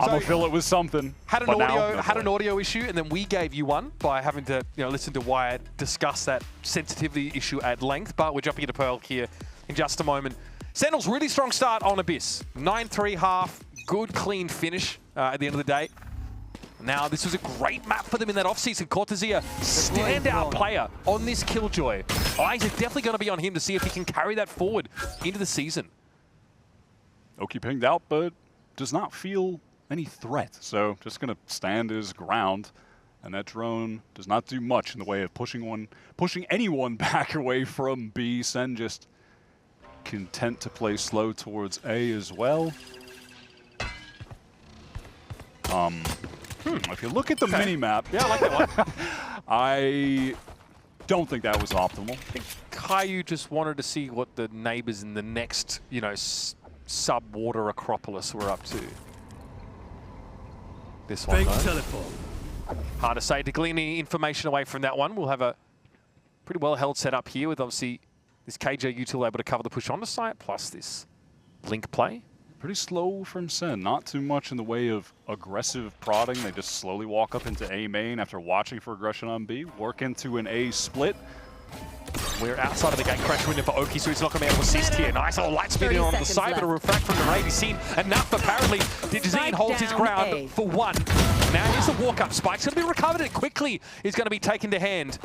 I'm gonna fill it with something. Had an audio issue, and then we gave you one by having to listen to Wyatt discuss that sensitivity issue at length. But we're jumping into Pearl here in just a moment. Sentinels, really strong start on Abyss. 9-3 half, good clean finish at the end of the day. Now, this was a great map for them in that offseason. Cortesia, standout player on this Killjoy. Eyes are definitely going to be on him to see if he can carry that forward into the season. Oki pinged out, but does not feel any threat. So just going to stand his ground. And that drone does not do much in the way of pushing anyone back away from B. SEN just content to play slow towards A as well. If you look at the mini-map, yeah, I like that one. I don't think that was optimal. I think Caillou just wanted to see what the neighbors in the next, sub-water Acropolis were up to. This one, teleport. Hard to say. To glean any information away from that one, we'll have a pretty well-held setup here with obviously this KJ util able to cover the push onto site, plus this blink play. Pretty slow from SEN. Not too much in the way of aggressive prodding. They just slowly walk up into A main after watching for aggression on B. Work into an A split. We're outside of the gate crash window for Oki, so he's not going to be able to assist here. Nice little light speed on the side, but a refract from the raid. He's seen enough, apparently. Digizine holds his ground for one. Now here's the walk-up. Spike's going to be recovered, and quickly is going to be taken to hand.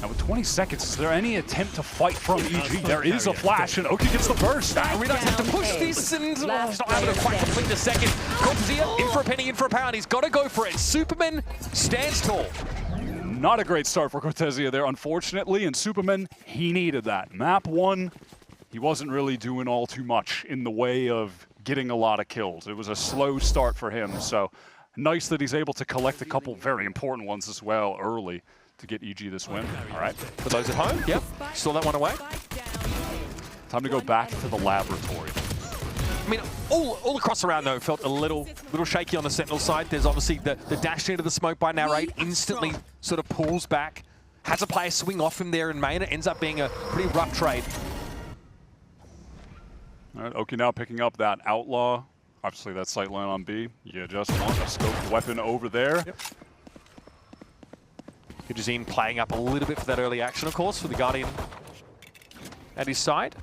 Now with 20 seconds, is there any attempt to fight from EG? There is a flash, and Oki gets the burst. Redux has to push this, and he's not able to quite complete the second. Cortesia, in for a penny, in for a pound. He's got to go for it. Superman stands tall. Not a great start for Cortesia there, unfortunately, and Superman, he needed that. Map 1, he wasn't really doing all too much in the way of getting a lot of kills. It was a slow start for him, so nice that he's able to collect a couple very important ones as well early to get EG this win. All right, for those at home, yep, saw that one away. Time to go back to the laboratory. I mean, all across the round, though, felt a little shaky on the Sentinel side. There's obviously the dash into the smoke by Narrate, instantly sort of pulls back, has a player swing off him there in main. It ends up being a pretty rough trade. All right, Oki now picking up that Outlaw. Obviously, that sight line on B. You just want a scoped weapon over there. Yep. Digizine playing up a little bit for that early action, of course, for the Guardian at his side.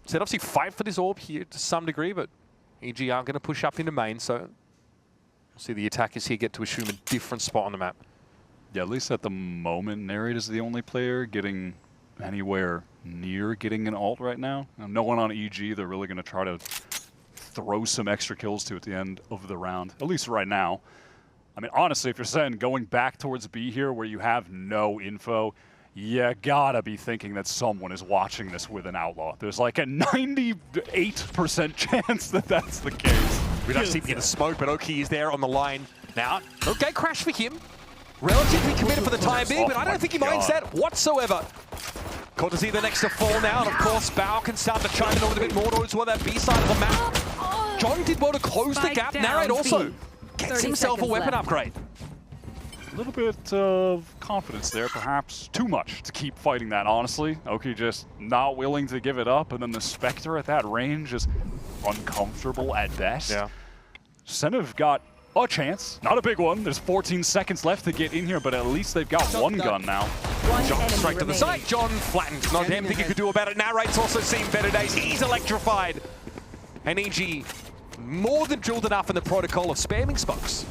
So they'd obviously fight for this orb here to some degree, but EG aren't going to push up into main, so we'll see the attackers here get to assume a different spot on the map. Yeah, at least at the moment, Narrate is the only player getting anywhere near getting an ult right now. No one on EG they're really going to try to throw some extra kills to at the end of the round, at least right now. I mean, honestly, if you're saying going back towards B here where you have no info, you gotta be thinking that someone is watching this with an Outlaw. There's like a 98% chance that that's the case. We don't see him get a smoke, but Oki is there on the line now. Okay, crash for him. Relatively committed for the time being, but I don't think he minds that whatsoever. Cortesia the next to fall now, and of course, Bao can start to chime in a little bit more towards that B side of the map. John did well to close the gap. Narrate also gets himself a weapon upgrade. A little bit of confidence there, perhaps too much to keep fighting that, honestly. Oki just not willing to give it up, and then the Spectre at that range is uncomfortable at best. Yeah. SEN have got a chance, not a big one. There's 14 seconds left to get in here, but at least they've got one gun now. John straight to the side. John flattened. Not a damn thing he could do about it. Narrate's also seen better days. He's electrified. And EG more than drilled enough in the protocol of spamming smokes.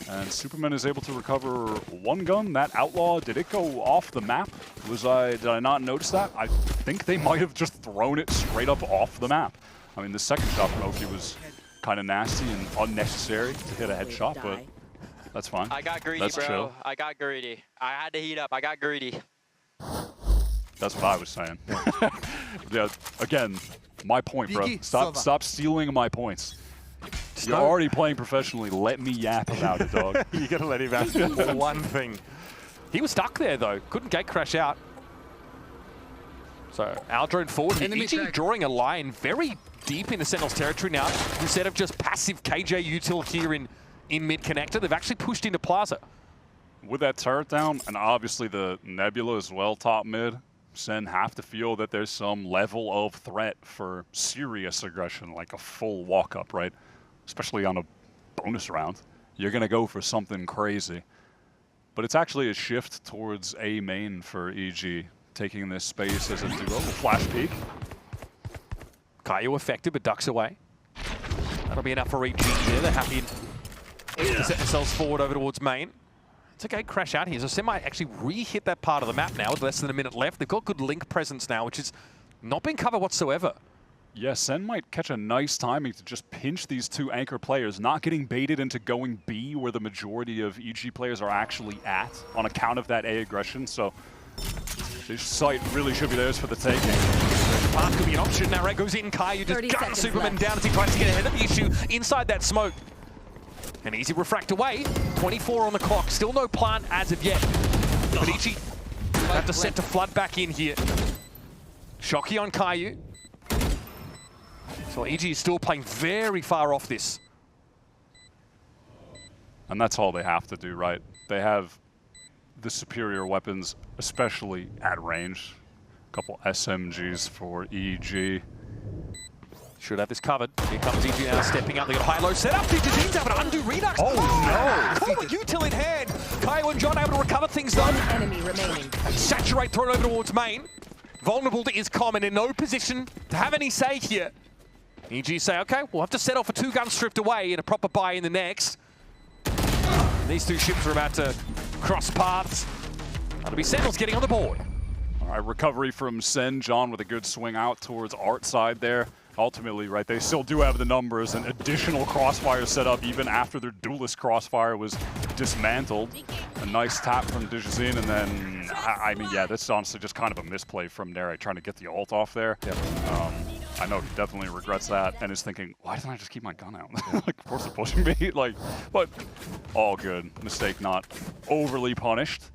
And Superman is able to recover one gun. That Outlaw, did it go off the map? Did I not notice that? I think they might have just thrown it straight up off the map. I mean, the second shot from Oki was kind of nasty and unnecessary to hit a headshot, but that's fine. I got greedy, that's bro. Chill. I got greedy. I had to heat up. I got greedy. That's what I was saying. Yeah, again, my point, bro. Stop stealing my points. You're already playing professionally. Let me yap about it, dog. You gotta let him ask for one thing. He was stuck there though. Couldn't gate crash out. So Aldrone forward. EG drawing a line very deep into Sentinel's territory now. Instead of just passive KJ util here in mid connector, they've actually pushed into Plaza. With that turret down, and obviously the Nebula as well, top mid, SEN have to feel that there's some level of threat for serious aggression, like a full walk-up, right? especially on a bonus round, you're going to go for something crazy. But it's actually a shift towards A main for EG, taking this space as a duo. Flash peek. Caillou affected, but ducks away. That'll be enough for EG here. They're happy to set themselves forward over towards main. It's okay, crash out here. So SEN might actually re-hit that part of the map now with less than a minute left. They've got good link presence now, which is not being covered whatsoever. Yeah, SEN might catch a nice timing to just pinch these two anchor players, not getting baited into going B where the majority of EG players are actually at on account of that A aggression. So this site really should be theirs for the taking. Path could be an option. Now Red goes in. Caillou just guns Superman down as he tries to get ahead of the issue inside that smoke. An easy refract away. 24 on the clock. Still no plant as of yet. But EG have to set to flood back in here. Shocky on Caillou. So EG is still playing very far off this. And that's all they have to do, right? They have the superior weapons, especially at range. A couple SMGs for EG. Should have this covered. Here comes EG now stepping up. They got a high-low setup. Digizines have an undo redux. Oh, no! Full util in hand. Caillou and John able to recover things though. One enemy remaining. Saturate thrown over towards main. Vulnerable to is common, in no position to have any say here. EG say, okay, we'll have to settle for 2 guns stripped away and a proper buy in the next. These two ships are about to cross paths. That'll be Sentinels getting on the board. All right, recovery from SEN. John with a good swing out towards Art side there. Ultimately, right, they still do have the numbers and additional crossfire set up even after their duelist crossfire was dismantled. A nice tap from Digizine, and then, I mean, yeah, that's honestly just kind of a misplay from Nere trying to get the ult off there. Yep. I know he definitely regrets that and is thinking, why didn't I just keep my gun out? Like, of course they're pushing me. Like, but all good. Mistake not overly punished.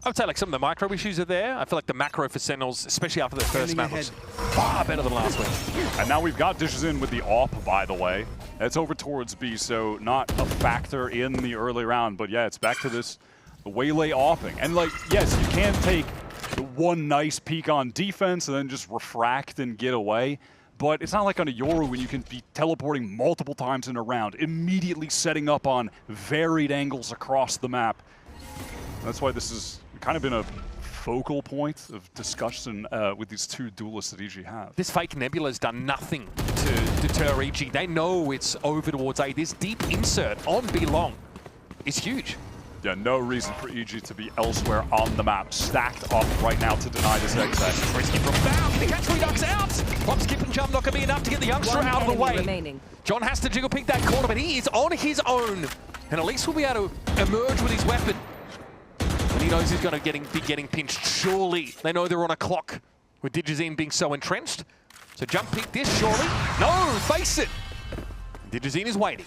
I would say like some of the micro issues are there. I feel like the macro for Sentinels, especially after their first map, looks far better than last week. And now we've got Digizine with the AWP, by the way. It's over towards B, so not a factor in the early round. But yeah, it's back to this waylay AWPing. And like, yes, you can take the one nice peek on defense and then just refract and get away. But it's not like on a Yoru when you can be teleporting multiple times in a round, immediately setting up on varied angles across the map. That's why this has kind of been a focal point of discussion with these two duelists that EG have. This fake nebula has done nothing to deter EG. They know it's over towards A. This deep insert on B long is huge. Yeah, no reason for EG to be elsewhere on the map. Stacked up right now to deny this exit. Risky from Bow. Can he catch Redux out? Pop, skip, and jump not going to be enough to get the youngster out of the way. Remaining. John has to jiggle pick that corner, but he is on his own. And at least will be able to emerge with his weapon. And he knows he's going to be getting pinched. Surely they know they're on a clock with Digizine being so entrenched. So jump pick this, surely. No, face it. Digizine is waiting.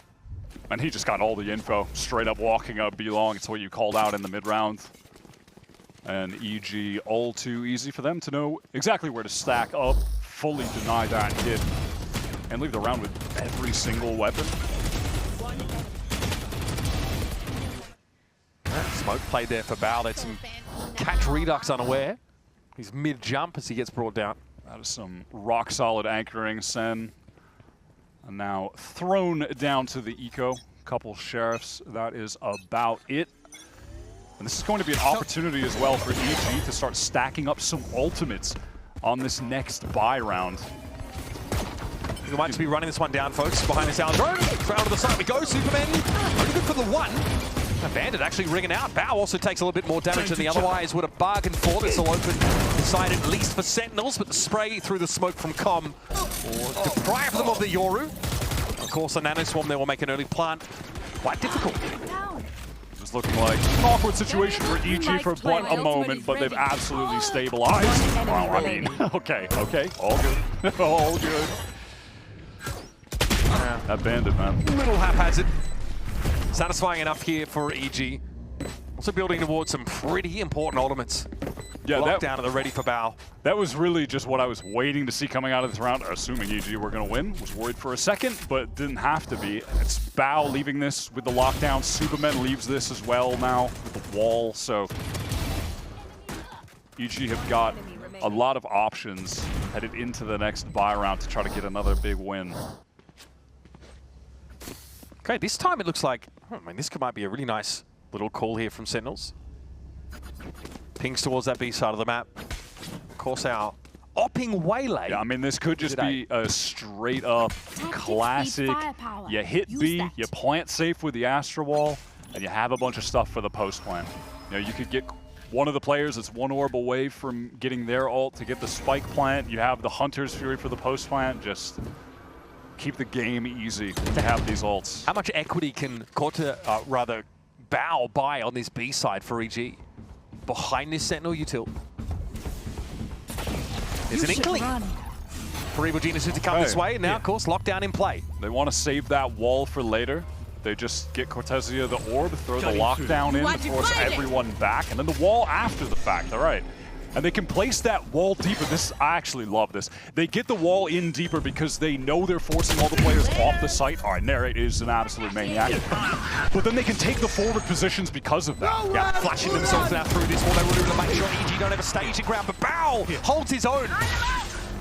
And he just got all the info, straight up walking up B long. It's what you called out in the mid-round. And EG all too easy for them to know exactly where to stack up, fully deny that hit, and leave the round with every single weapon. Smoke played there for Bao. That's some catch Redux unaware. He's mid-jump as he gets brought down. That is some rock-solid anchoring, SEN. And now thrown down to the eco. Couple sheriffs, that is about it. And this is going to be an opportunity as well for EG to start stacking up some ultimates on this next buy round. We might just be running this one down, folks. Behind this down drone. Crowd to the side we go. Superman only good for the one. A Bandit actually ringing out. Bao also takes a little bit more damage than he otherwise would have bargained for. This will open the side at least for Sentinels, but the spray through the smoke from Com will deprive them of the Yoru. Of course, a Nano Swarm there will make an early plant quite difficult. It's looking like an awkward situation for EG for but a moment, but they've absolutely stabilized. Wow, I mean, okay, all good, all good. That Bandit, man. Little haphazard. Satisfying enough here for EG. Also building towards some pretty important ultimates. Yeah, locked down at the ready for Bao. That was really just what I was waiting to see coming out of this round, assuming EG were going to win. Was worried for a second, but didn't have to be. It's Bao leaving this with the lockdown. Superman leaves this as well now with the wall, so EG have got a lot of options headed into the next buy round to try to get another big win. Okay, this time it looks like, I mean, this might be a really nice little call here from Sentinels. Pings towards that B side of the map. Of course, our opping waylay. Yeah, I mean, this could just be a straight up classic. You hit B, you plant safe with the Astra Wall, and you have a bunch of stuff for the post plant. You know, you could get one of the players that's one orb away from getting their ult to get the spike plant. You have the Hunter's Fury for the post plant. Just keep the game easy to have these ults. How much equity can rather Bao buy on this B side for EG? Behind this Sentinel util. There's an inkling for Evil Geniuses to come this way, and now, of course, lockdown in play. They want to save that wall for later. They just get Cortezia the orb, throw the lockdown in to force everyone back, and then the wall after the fact. All right. And they can place that wall deeper. I actually love this. They get the wall in deeper because they know they're forcing all the players off the site. All right, Narrate is an absolute maniac. But then they can take the forward positions because of that. Yeah, flashing themselves now through this wall. They were able to make sure EG don't have a staging ground, but Bao holds his own.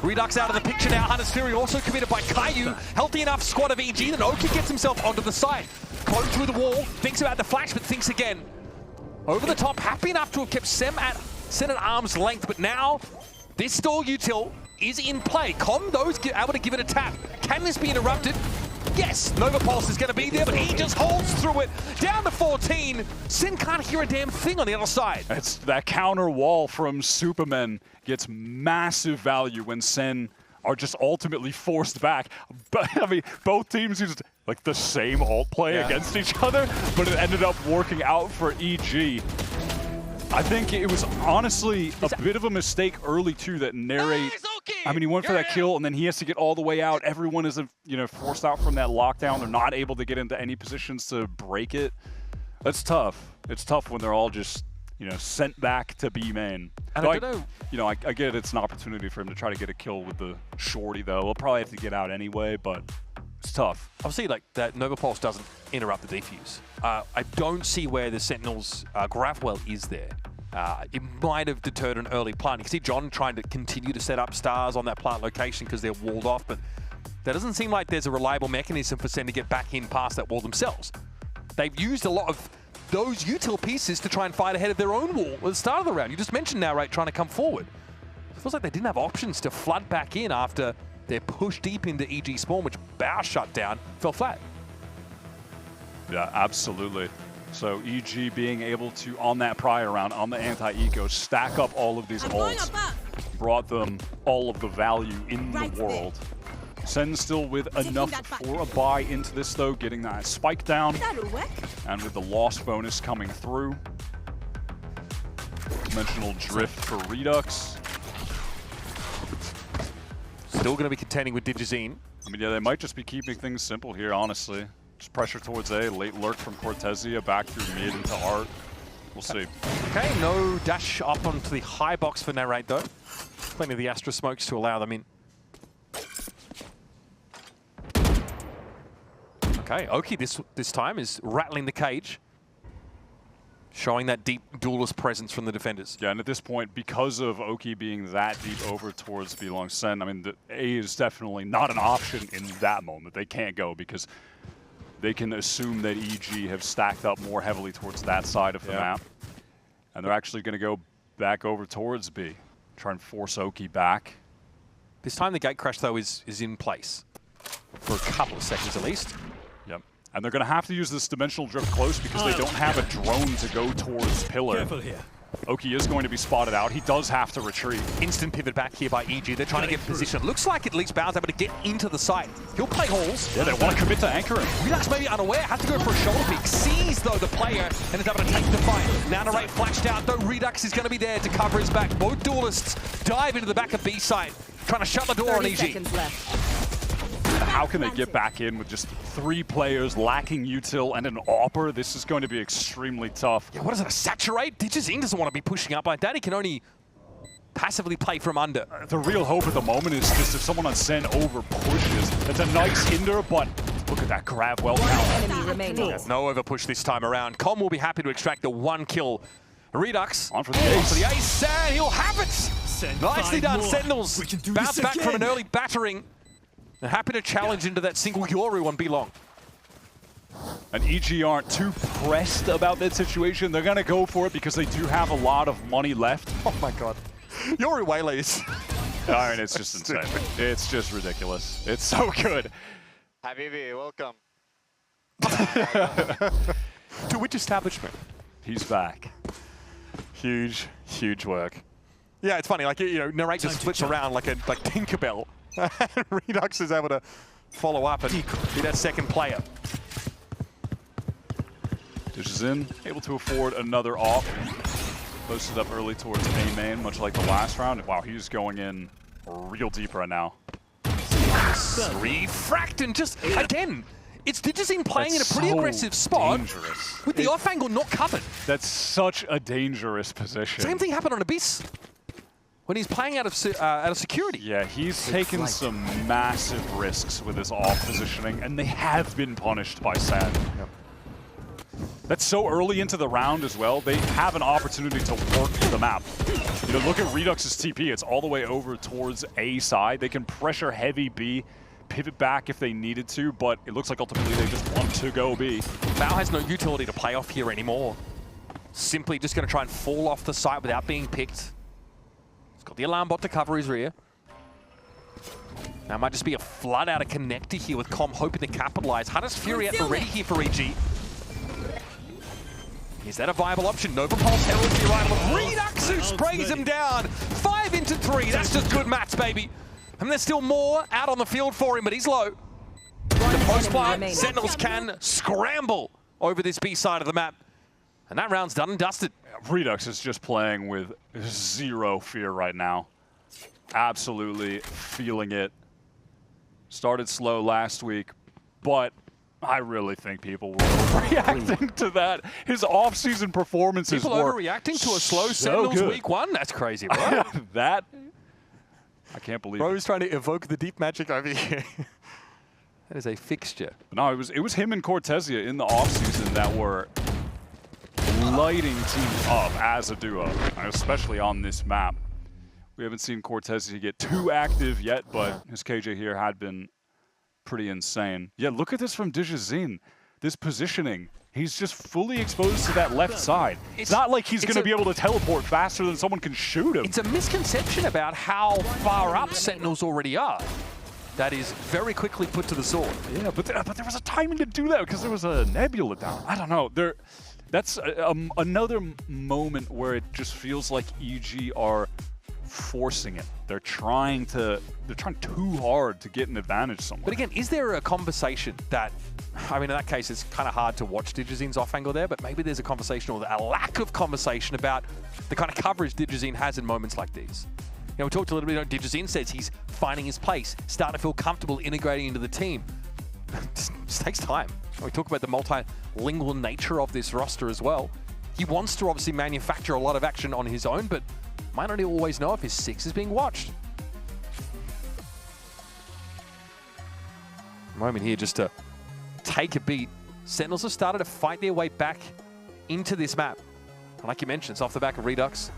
Redux out of the picture now. Hunter's Fury also committed by Caillou. Healthy enough squad of EG. Then Oki gets himself onto the side. Clone through the wall. Thinks about the flash, but thinks again. Over the top. Happy enough to have kept Sem at arm's length, but now this stall util is in play. Com, though, is able to give it a tap. Can this be interrupted? Yes, Nova Pulse is going to be there, but he just holds through it. Down to 14. Sin can't hear a damn thing on the other side. It's that counter wall from Superman gets massive value when Sen are just ultimately forced back. But I mean, both teams used like the same ult play against each other, but it ended up working out for EG. I think it was honestly a bit of a mistake early too that Narrate. I mean, he went for that kill and then he has to get all the way out. Everyone is, forced out from that lockdown. They're not able to get into any positions to break it. That's tough. It's tough when they're all just, sent back to B main. And I don't know. I get it's an opportunity for him to try to get a kill with the shorty though. He'll probably have to get out anyway, but it's tough. Obviously, like that Nova Pulse doesn't interrupt the defuse. I don't see where the Sentinels' grab well is there. It might have deterred an early plant. You can see John trying to continue to set up stars on that plant location because they're walled off, but that doesn't seem like there's a reliable mechanism for Sen to get back in past that wall themselves. They've used a lot of those util pieces to try and fight ahead of their own wall at the start of the round. You just mentioned Narrate trying to come forward. It feels like they didn't have options to flood back in after their push deep into EG spawn, which Bao shut down, fell flat. Yeah, absolutely. So EG being able to, on that prior round, on the anti-eco, stack up all of these ults, brought them all of the value in the world. Sen still with enough for a buy into this though, getting that spike down, and with the loss bonus coming through. Dimensional drift for Redux. Still going to be contending with Digizine. I mean, yeah, they might just be keeping things simple here, honestly. Just pressure towards A, late lurk from Cortezia, back through mid into Art. We'll see. Okay, no dash up onto the high box for Narrate though. Plenty of the Astra smokes to allow them in. Okay, Oki this time is rattling the cage, showing that deep duelist presence from the defenders. Yeah, and at this point, because of Oki being that deep over towards Belong Sen, I mean, the A is definitely not an option in that moment. They can't go because they can assume that EG have stacked up more heavily towards that side of the map. And they're actually going to go back over towards B, try and force Oki back. This time the gate crash, though, is in place for a couple of seconds at least. Yep. And they're going to have to use this dimensional drift close because they don't have a drone to go towards Pillar. Careful here. Oki is going to be spotted out. He does have to retreat. Instant pivot back here by EG. They're trying to get in position. Looks like at least Bao's able to get into the site. He'll play halls. Yeah, they want to commit to anchor him. Redux maybe unaware, has to go for a shoulder pick. Sees, though, the player and is able to take the fight. Now Narrate flashed out, though Redux is going to be there to cover his back. Both duelists dive into the back of B site, trying to shut the door on EG. Seconds left. How can they get back in with just 3 players lacking util and an AWPer? This is going to be extremely tough. Yeah, what is it, a saturate? Digizine doesn't want to be pushing up like that. He can only passively play from under. The real hope at the moment is just if someone on Sen over pushes. That's a nice hinder, but look at that grab well count. Enemy remaining. Yeah, no over push this time around. Com will be happy to extract the 1 kill. Redux On for the ace. For the ace, and he'll have it. Nicely done, more. Sentinels. We can do Bounce this back from an again. early battering. They're happy to challenge into that single Yoru on Belong. And EG aren't too pressed about that situation. They're going to go for it because they do have a lot of money left. Oh my god. Yori Waylays. I mean, it's just insane. It's just ridiculous. It's so good. Habibi, welcome. To which establishment? He's back. Huge, huge work. Yeah, it's funny. Like, you know, Narrate just flips around like Tinkerbell. Redux is able to follow up and be that second player. Dishes in, able to afford another off. Posted up early towards A main, much like the last round. Wow, he's going in real deep right now. Refract and just, again, it's Digizine playing in a pretty aggressive spot dangerous. with the off angle not covered. That's such a dangerous position. Same thing happened on Abyss when he's playing out of security. Yeah, he's taken some massive risks with his off positioning, and they have been punished by SEN. Yep. That's so early into the round as well. They have an opportunity to work the map. You know, look at Redux's TP. It's all the way over towards A side. They can pressure heavy B, pivot back if they needed to, but it looks like ultimately they just want to go B. Bao has no utility to play off here anymore. Simply just going to try and fall off the site without being picked. He's got the alarm bot to cover his rear. Now might just be a flood out of connector here with Com hoping to capitalize. Hunter's Fury at the ready here for EG. Is that a viable option? Nova Pulse heralds the arrival of Redux, who sprays him down. 5 into 3. That's just good mats, baby. And there's still more out on the field for him, but he's low. The post plant, Sentinels can scramble over this B side of the map. And that round's done and dusted. Redux is just playing with zero fear right now. Absolutely feeling it. Started slow last week, but I really think people were overreacting to that. His off-season performances People were overreacting to a slow so Sentinels good. week 1? That's crazy, bro. That, I can't believe Bro's it. trying to evoke the deep magic over here. That is a fixture. No, it was him and Cortezia in the off-season that were lighting teams up as a duo, especially on this map. We haven't seen Cortezia get too active yet, but his KJ here had been pretty insane. Yeah, look at this from Digizine. This positioning. He's just fully exposed to that left side. It's not like he's going to be able to teleport faster than someone can shoot him. It's a misconception about how far up Sentinels already are. That is very quickly put to the sword. Yeah, but there was a timing to do that because there was a nebula down. I don't know. That's another moment where it just feels like EG are forcing it. They're trying too hard to get an advantage somewhere. But again, is there a conversation that, I mean, in that case, it's kind of hard to watch Digizine's off angle there, but maybe there's a conversation or a lack of conversation about the kind of coverage Digizine has in moments like these. You know, we talked a little bit about Digizine says he's finding his place, starting to feel comfortable integrating into the team. Just takes time. We talk about the multilingual nature of this roster as well. He wants to obviously manufacture a lot of action on his own, but might not always know if his 6 is being watched. Moment here just to take a beat. Sentinels have started to fight their way back into this map. And like you mentioned, it's off the back of Redux.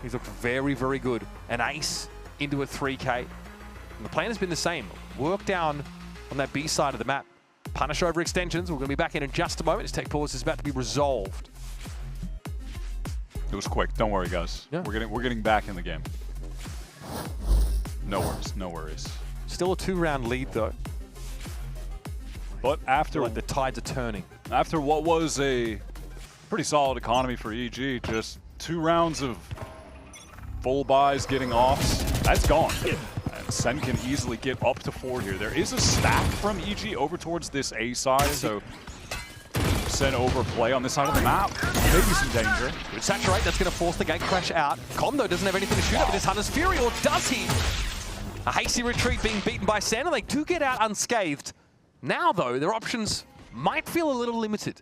He's looked very, very good. An ace into a 3K. And the plan has been the same. Work down on that B side of the map. Punish over extensions. We're going to be back in just a moment. This tech pause is about to be resolved. It was quick. Don't worry, guys. Yeah. We're getting back in the game. No worries. No worries. Still a 2-round lead, though. But after Like the tides are turning. After what was a pretty solid economy for EG, just 2 rounds of full buys getting offs, that's gone. And SEN can easily get up to 4 here. There is a stack from EG over towards this A side, so SEN overplay on this side of the map. Maybe some danger. Good saturate, that's going to force the gate crash out. Com, though, doesn't have anything to shoot at with his Hunter's Fury, or does he? A hasty retreat being beaten by SEN, and they do get out unscathed. Now, though, their options might feel a little limited.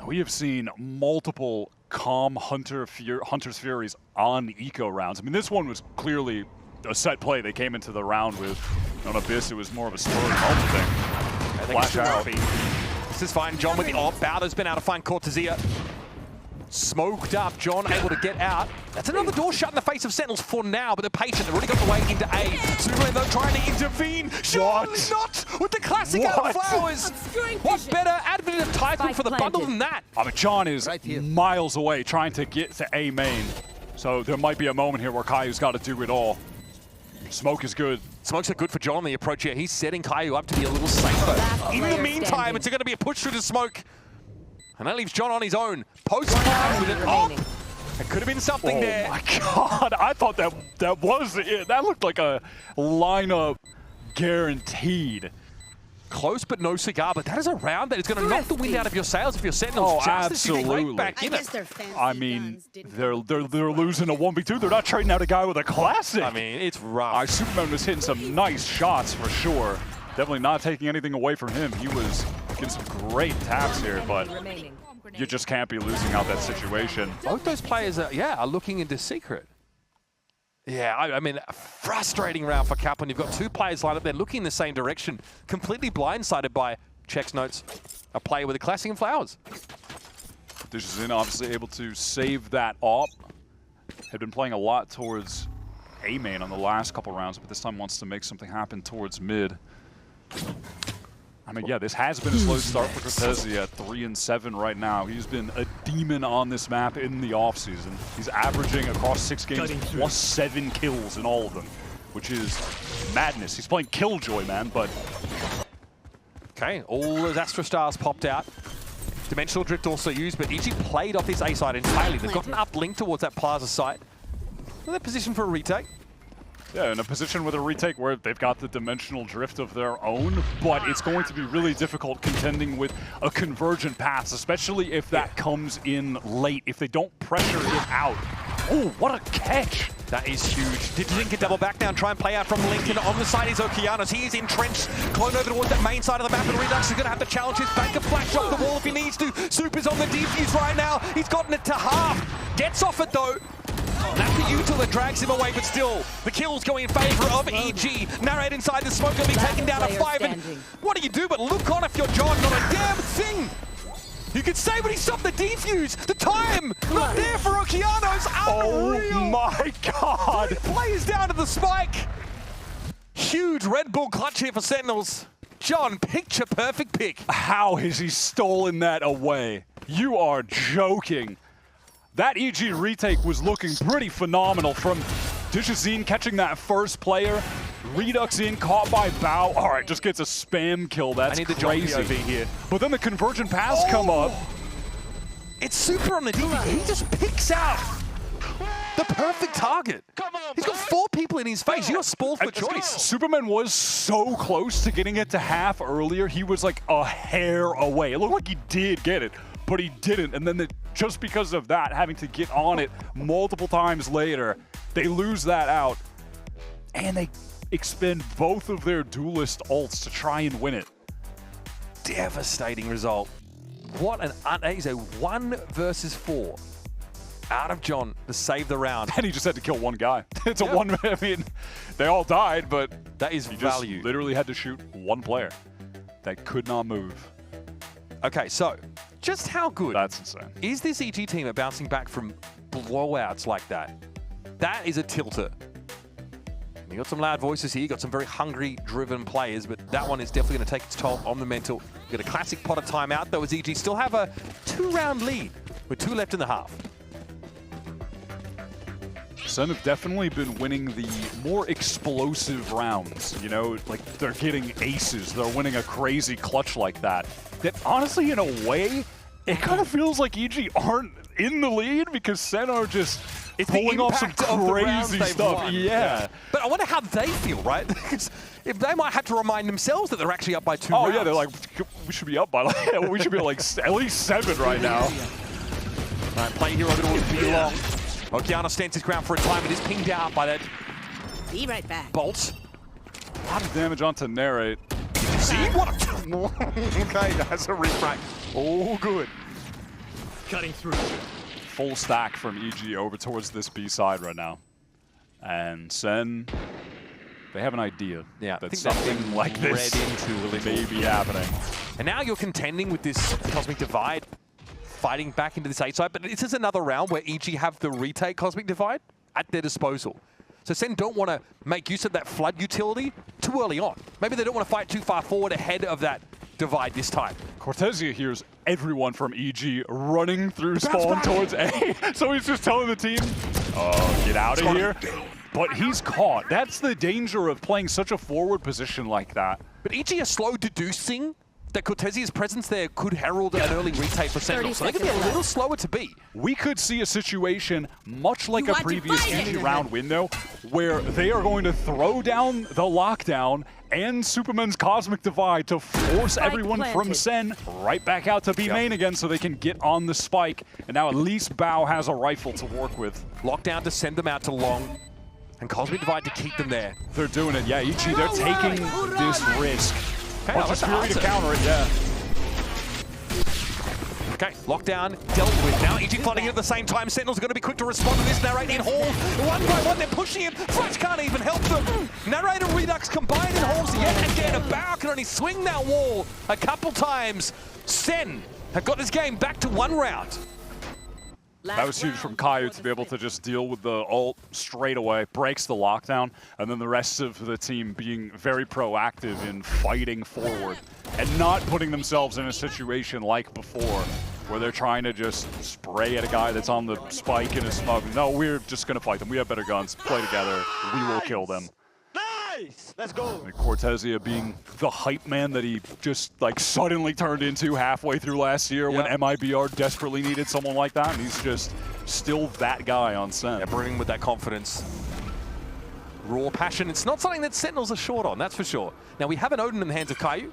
We have seen multiple calm Hunter's Furies on eco rounds. I mean, this one was clearly a set play. They came into the round with. On Abyss, it was more of a spur of the moment thing. Flash out. This is fine. John with the off. Bowder's been able to find Cortezia. Smoked up. John able to get out. That's another door shut in the face of Sentinels for now, but they're patient. They've already got the way into A. Superman, though, trying to intervene. Surely not with the classic out of flowers. What better advent enticement for the bundle than that. I mean, John is miles away trying to get to A main. So there might be a moment here where Caillou's got to do it all. Smoke is good. Smokes are good for John on the approach here. He's setting Caillou up to be a little safer. In the meantime, it's going to be a push through the smoke. And that leaves John on his own. Post-time with it. Oh! It could have been something there. Oh my God, I thought that was it. That looked like a lineup guaranteed. Close but no cigar, but that is a round that is going to knock the wind out of your sails if you're Sentinels. Oh, absolutely. Back in I mean, they're losing a 1v2. They're not trading out a guy with a classic. I mean, it's rough. Superman was hitting some nice shots for sure. Definitely not taking anything away from him. He was getting some great taps here, but you just can't be losing out that situation. Both those players are looking into Secret. Yeah, I mean, a frustrating round for Cap when you've got two players lined up there looking in the same direction, completely blindsided by, checks notes, a player with a classic and flowers. This is in obviously able to save that op. Had been playing a lot towards A main on the last couple rounds, but this time wants to make something happen towards mid. I mean, yeah, this has been a slow start for Cortezi at 3-7 right now. He's been a demon on this map in the offseason. He's averaging across 6 games plus 7 kills in all of them, which is madness. He's playing Killjoy, man, but... Okay, all those Astra Stars popped out. Dimensional Drift also used, but EG played off this A side entirely. They've got an uplink towards that Plaza site. Well, they're positioned for a retake. Yeah, in a position with a retake where they've got the dimensional drift of their own, but it's going to be really difficult contending with a convergent path, especially if that comes in late, if they don't pressure it out. Oh, what a catch! That is huge. Did Link double back down, try and play out from Lincoln. On the side is Okeanos. He is entrenched, clone over towards that main side of the map, and Redux is going to have to challenge his banker flash off the wall if he needs to. Super's on the defuse right now. He's gotten it to half. Gets off it though. That's the util that drags him away, but still, the kills going in favor of EG. Narrate inside the smoke, going to be taken down at 5. And what do you do but look on if you're John? Not a damn thing. You could say when he stopped the defuse, the time not there for Okeanos. Unreal. Oh my God. 3 players down to the spike. Huge Red Bull clutch here for Sentinels. John, picture perfect pick. How has he stolen that away? You are joking. That EG retake was looking pretty phenomenal from Dishazine catching that first player. Redux in, caught by Bao. All right, just gets a spam kill. That's crazy. Here. But then the convergent paths come up. It's Super on the DV. He just picks out the perfect target. He's got 4 people in his face. You got spoiled for choice. Superman was so close to getting it to half earlier. He was like a hair away. It looked like he did get it, but he didn't. And then just because of that, having to get on it multiple times later, they lose that out. And they expend both of their duelist ults to try and win it. Devastating result. What an he's a 1 versus 4 out of John to save the round. And he just had to kill one guy. It's a one, I mean, they all died, but that is value. Just literally had to shoot one player that could not move. Okay, so just how good that's insane. Is this EG team at bouncing back from blowouts like that? That is a tilter. You got some loud voices here, you got some very hungry, driven players, but that one is definitely going to take its toll on the mental. You got a classic pot of timeout, though, as EG still have a 2-round lead with 2 left in the half. SEN have definitely been winning the more explosive rounds, you know, like they're getting aces, they're winning a crazy clutch like that. That honestly, in a way, it kind of feels like EG aren't in the lead because SEN are just pulling off some crazy stuff. Yeah. But I wonder how they feel, right? Because if they might have to remind themselves that they're actually up by 2 rounds. Oh yeah, they're like, we should be up by like, we should be like at least 7 right now. All right, play here over towards B long. Okeanos stands his ground for a time, but is pinged out by that. Be right back. Bolt. A lot of damage onto Narrate. See what? Okay, that's a refract. Oh, good. Cutting through. Full stack from EG over towards this B side right now. And SEN, they have an idea that something like this may be happening. And now you're contending with this Cosmic Divide, fighting back into this A side, but this is another round where EG have the retake Cosmic Divide at their disposal. So SEN don't want to make use of that flood utility too early on. Maybe they don't want to fight too far forward ahead of that divide this time. Cortezia hears everyone from EG running through spawn towards A. So he's just telling the team, oh, get out of here. But he's caught. That's the danger of playing such a forward position like that. But EG are slow deducing that Cortezia's presence there could herald an early retake for Sentinel, so they could be a little slower to beat. We could see a situation much like a previous EG round window where they are going to throw down the lockdown and Superman's Cosmic Divide to force everyone from SEN right back out to B main again so they can get on the spike. And now at least Bao has a rifle to work with. Lockdown to send them out to long, and Cosmic Divide to keep them there. They're doing it, yeah, EG, they're taking this risk. Okay, Just Fury to counter it, yeah. Okay, lockdown dealt with. Now EG flooding in at the same time. Sentinels are going to be quick to respond to this. Narrator in Hall. One by one, they're pushing him. Flash can't even help them. Narrator Redux combined in Halls yet again. A Bao can only swing that wall a couple times. Sen have got this game back to 1 round. That was huge from Caillou to be able to just deal with the ult straight away, breaks the lockdown, and then the rest of the team being very proactive in fighting forward and not putting themselves in a situation like before where they're trying to just spray at a guy that's on the spike in a smoke. No, we're just going to fight them. We have better guns. Play together. We will kill them. Nice! Let's go! And Cortezia being the hype man that he just like suddenly turned into halfway through last year when MIBR desperately needed someone like that, and he's just still that guy on SEN. Yeah, bringing with that confidence. Raw passion. It's not something that Sentinels are short on, that's for sure. Now we have an Odin in the hands of Caillou.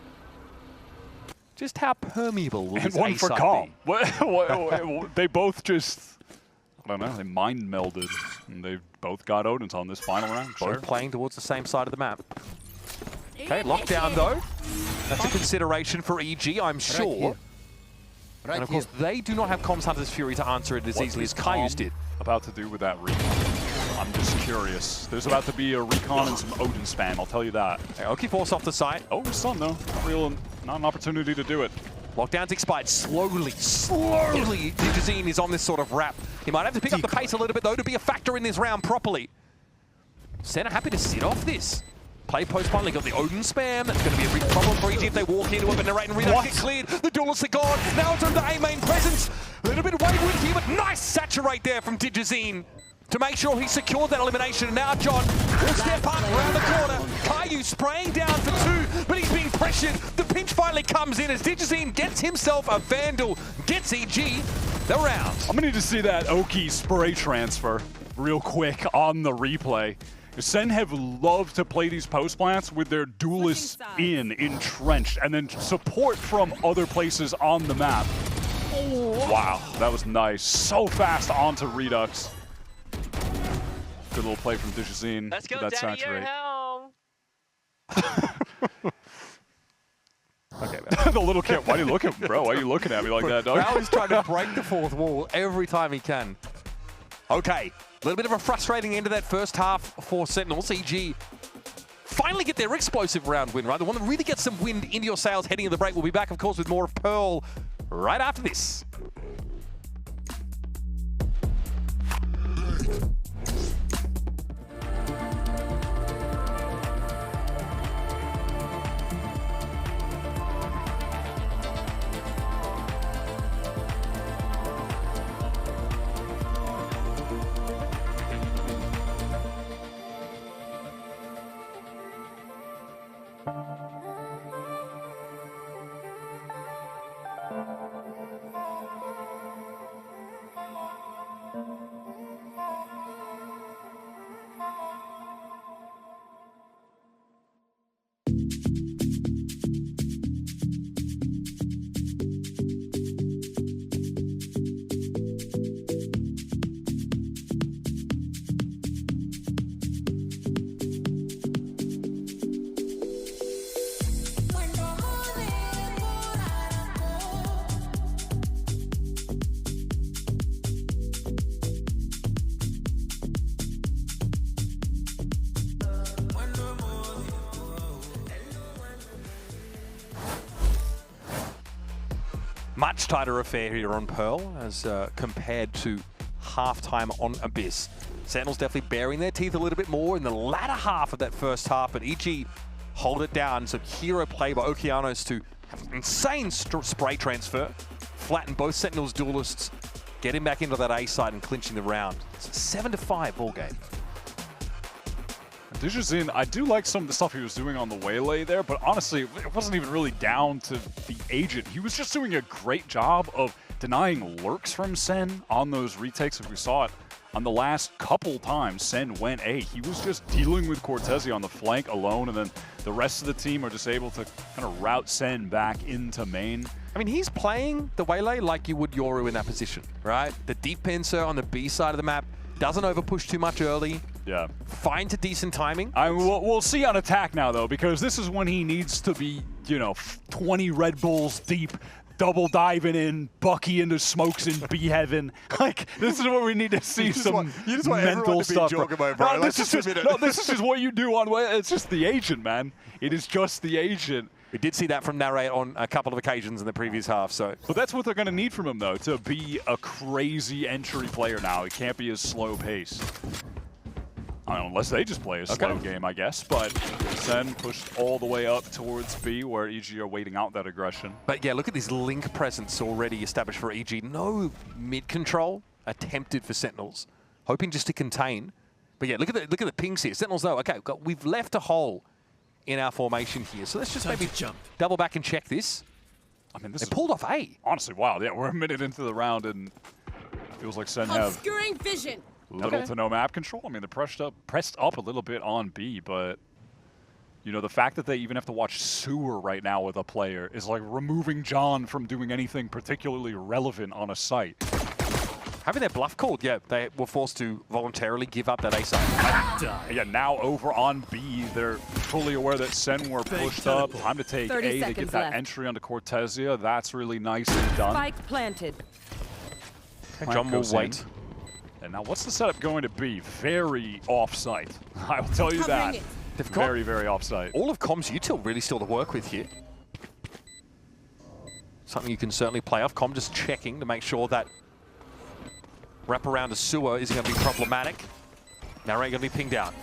Just how permeable will and this one A for side Calm. be? They both just, I don't know, they mind melded. And they've both got Odins on this final round. Both playing towards the same side of the map. Okay, lockdown though. That's a consideration for EG, I'm sure. And of course, they do not have Comms Hunter's Fury to answer it as easily as Caillou's did. About to do with that recon? I'm just curious. There's about to be a recon and some Odin spam, I'll tell you that. Okay, Oki force off the site. Oh, Sun though. Not an opportunity to do it. Lockdown's expired slowly. Digizine is on this sort of wrap. He might have to pick up the pace a little bit though to be a factor in this round properly. Sen are happy to sit off this. Play post finally got the Odin spam. That's going to be a big problem for EG if they walk into it, but Narrate and Redux get cleared. The duelists are gone. Now it's on the A main presence. A little bit of wayward here, but nice saturate there from Digizine to make sure he secured that elimination. And now John will step up around the corner. Caillou spraying down for 2, but he's being pressured. The pinch finally comes in as Digizine gets himself a Vandal, gets EG the round. I'm going to need to see that Oki spray transfer real quick on the replay. SEN have loved to play these post plants with their duelists entrenched, and then support from other places on the map. Wow, that was nice. So fast onto Redux. Good little play from Digizine. Let's go, that Daddy, saturate. you're home. Okay, man. The little kid, why are you looking, bro? Why are you looking at me like that, dog? Now he's trying to break the fourth wall every time he can. Okay, a little bit of a frustrating end of that first half for Sentinels. EG finally get their explosive round win, right? The one that really gets some wind into your sails heading into the break. We'll be back, of course, with more of Pearl right after this. Much tighter affair here on Pearl as compared to halftime on Abyss. Sentinels definitely baring their teeth a little bit more in the latter half of that first half, but EG hold it down. So hero play by Okeanos to have an insane spray transfer, flatten both Sentinels duelists, get him back into that A side and clinching the round. It's a 7-5 ball game. Dijazin, I do like some of the stuff he was doing on the waylay there, but honestly, it wasn't even really down to the agent. He was just doing a great job of denying lurks from Sen on those retakes. If we saw it on the last couple times Sen went A, he was just dealing with Cortezi on the flank alone, and then the rest of the team are just able to kind of route Sen back into main. I mean, he's playing the waylay like you would Yoru in that position, right? The deep pincer on the B side of the map, doesn't overpush too much early. Yeah. Fine to decent timing. We'll see on attack now, though, because this is when he needs to be, you know, 20 Red Bulls deep, double diving in, Bucky into smokes in B heaven. Like, this is where we need to see some mental stuff. No, this is just what you do on. It's just the agent, man. It is just the agent. We did see that from Narrate on a couple of occasions in the previous half, so. But that's what they're going to need from him, though, to be a crazy entry player now. He can't be as slow pace. I don't know, unless they just play a slow game, I guess. But Sen pushed all the way up towards B, where EG are waiting out that aggression. But yeah, look at this link presence already established for EG. No mid control attempted for Sentinels, hoping just to contain. But yeah, look at the pings here. Sentinels though, okay, we've left a hole in our formation here, so let's just maybe double back and check this. I mean, this they pulled off A. Honestly, wow. Yeah, we're a minute into the round, and it feels like Sen have obscuring vision. Little to no map control. I mean, they're pressed up a little bit on B, but you know, the fact that they even have to watch Sewer right now with a player is like removing John from doing anything particularly relevant on a site. Having their bluff called, yeah, they were forced to voluntarily give up that A side. Yeah, now over on B, they're fully aware that Sen were pushed up. Time to take A to get that entry onto Cortezia. That's really nicely done. Spike planted. Okay, John will wait. And now what's the setup going to be? Very off-site. I will tell you that. Very, very off-site. All of Com's util really still to work with here. Something you can certainly play off. Com just checking to make sure that wrap around to Sewer isn't going to be problematic. Now Ray going to be pinged out.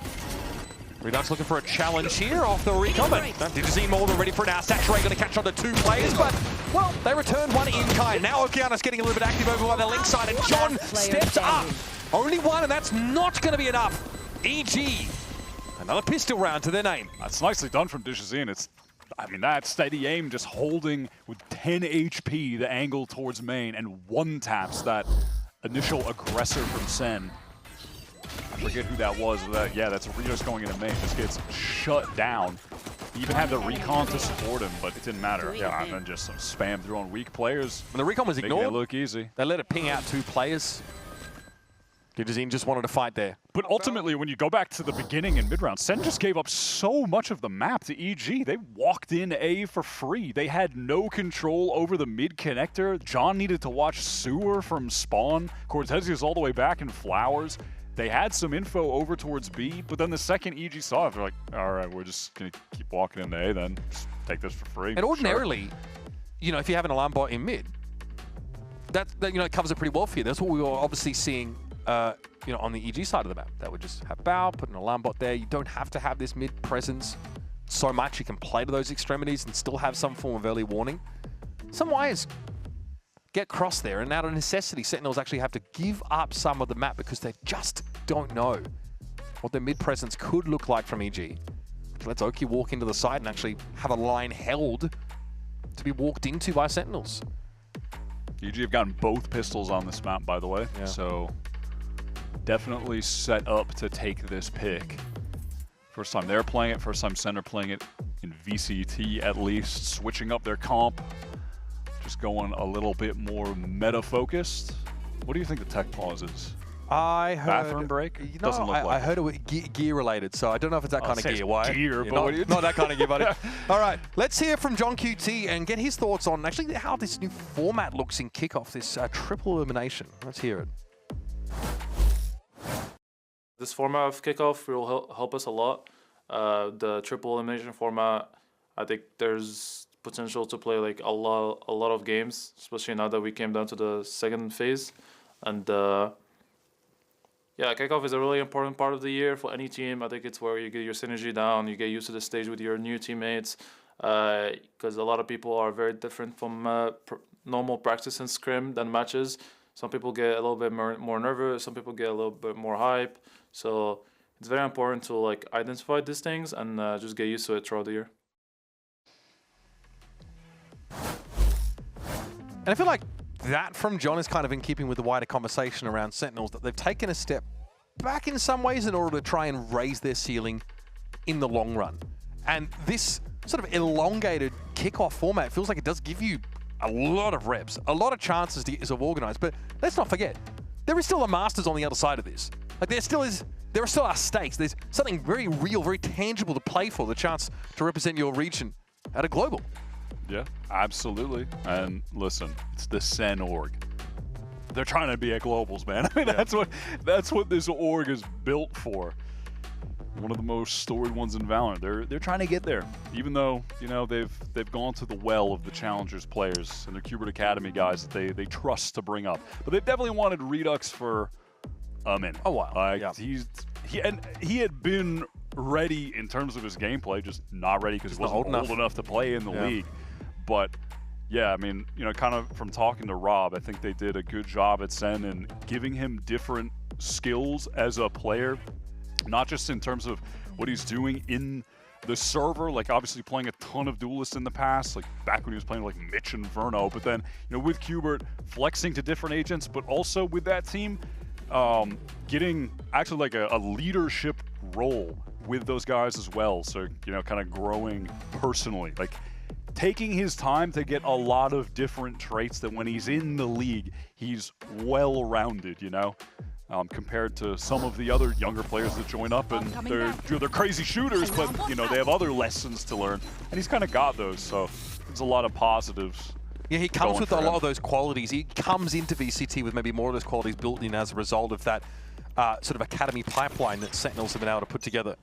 Redux looking for a challenge here off the recon. Did you see more than ready for now? Saturate going to catch on to two players, but, well, they returned one in kind. Now Okeanos getting a little bit active over on the link side, and John steps up. Only one, and that's not going to be enough. EG, another pistol round to their name. That's nicely done from Dijazin. It's, I mean, that steady aim, just holding with 10 HP the angle towards main, and one taps that initial aggressor from Sen. I forget who that was. Yeah, that's Rios going into main. Just gets shut down. He even had the recon to support him, but it didn't matter. Yeah, and then just some spam through on weak players. When the recon was ignored, it look easy. They let it ping out two players. Dijazin just wanted to fight there. But ultimately, when you go back to the beginning in mid-round, Sen just gave up so much of the map to EG. They walked in A for free. They had no control over the mid connector. John needed to watch Sewer from spawn. Cortezia's all the way back in Flowers. They had some info over towards B, but then the second EG saw it, they're like, all right, we're just going to keep walking into A then. Just take this for free. And ordinarily, you know, if you have an alarm bot in mid, that you know, it covers it pretty well for you. That's what we were obviously seeing you know, on the EG side of the map. That would just have bow, put an alarm bot there. You don't have to have this mid presence so much. You can play to those extremities and still have some form of early warning. Some wires get crossed there, and out of necessity, Sentinels actually have to give up some of the map because they just don't know what their mid presence could look like from EG. Let's Oki walk into the side and actually have a line held to be walked into by Sentinels. EG have gotten both pistols on this map, by the way, so definitely set up to take this pick. First time they're playing it, first time Sen are playing it in VCT at least, switching up their comp, just going a little bit more meta-focused. What do you think the tech pause is? I heard... Bathroom break? No, doesn't look like I heard it was gear-related, so I don't know if it's that kind of gear. Why? Gear, but not that kind of gear, buddy. All right, let's hear from John QT and get his thoughts on actually how this new format looks in Kickoff, this triple elimination. Let's hear it. This format of Kickoff will help us a lot. The triple elimination format, I think there's potential to play like a lot of games, especially now that we came down to the second phase. And Yeah, kickoff is a really important part of the year for any team. I think it's where you get your synergy down, you get used to the stage with your new teammates, because a lot of people are very different from normal practice and scrim than matches. Some people get a little bit more nervous, some people get a little bit more hype. So it's very important to like identify these things and just get used to it throughout the year. And I feel like that from John is kind of in keeping with the wider conversation around Sentinels, that they've taken a step back in some ways in order to try and raise their ceiling in the long run. And this sort of elongated kickoff format feels like it does give you a lot of reps, a lot of chances to get yourself organized. But let's not forget, there is still a Masters on the other side of this. Like there still are stakes. There's something very real, very tangible to play for, the chance to represent your region at a global. Yeah, absolutely. And listen, it's the SEN org. They're trying to be at globals, man. I mean, that's what this org is built for. One of the most storied ones in Valorant. They're trying to get there, even though they've gone to the well of the Challengers players and the Qbert Academy guys that they trust to bring up. But they definitely wanted Redux for a minute. A while. He had been ready in terms of his gameplay, just not ready because he wasn't old enough to play in the league. But yeah, I mean, kind of from talking to Rob, I think they did a good job at SEN in giving him different skills as a player, not just in terms of what he's doing in the server, like obviously playing a ton of duelists in the past, like back when he was playing like Mitch and Verno, but then, with Qbert flexing to different agents, but also with that team, getting actually like a leadership role with those guys as well. So, kind of growing personally, like taking his time to get a lot of different traits that when he's in the league, he's well-rounded, compared to some of the other younger players that join up and they're crazy shooters, but, they have other lessons to learn. And he's kind of got those, so there's a lot of positives. Yeah, he comes with a lot of those qualities. He comes into VCT with maybe more of those qualities built in as a result of that sort of academy pipeline that Sentinels have been able to put together.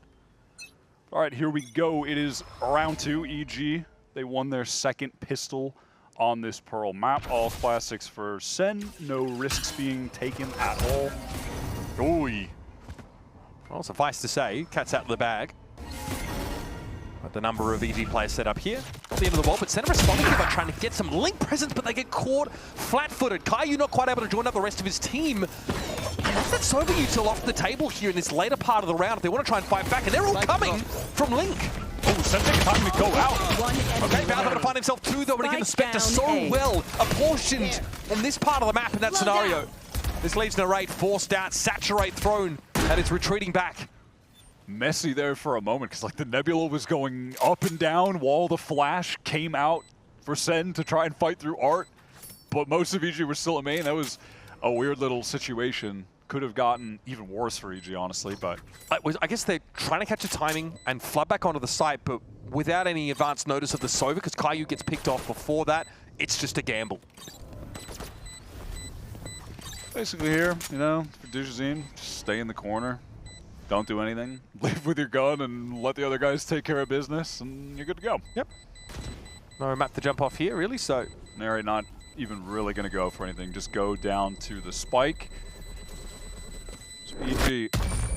All right, here we go. It is round 2, EG. They won their second pistol on this Pearl map. All classics for SEN. No risks being taken at all. Oy. Well, suffice to say, cat's out of the bag. But the number of EG players set up here. At the end of the wall, but SEN responding here by trying to get some link presence, but they get caught flat-footed. Caillou not quite able to join up the rest of his team. And that's that Sober util off the table here in this later part of the round if they want to try and fight back, and they're all coming from Link. Oh, SEN taking time to go out. Okay, Valve going to find himself too, though, but again, the Spectre so well apportioned on this part of the map in that scenario. This leads to Narrate, forced out, Saturate thrown, and it's retreating back. Messy there for a moment, because like the Nebula was going up and down while the Flash came out for SEN to try and fight through Art, but most of EG were still at main. That was a weird little situation. Could have gotten even worse for EG, honestly, but... I guess they're trying to catch the timing and flood back onto the site, but without any advance notice of the Sova, because Caillou gets picked off before that, it's just a gamble. Basically here, for Dujazine, just stay in the corner. Don't do anything. Live with your gun and let the other guys take care of business, and you're good to go. Yep. No map to jump off here, really, so... Nary not even really going to go for anything. Just go down to the spike. So EG,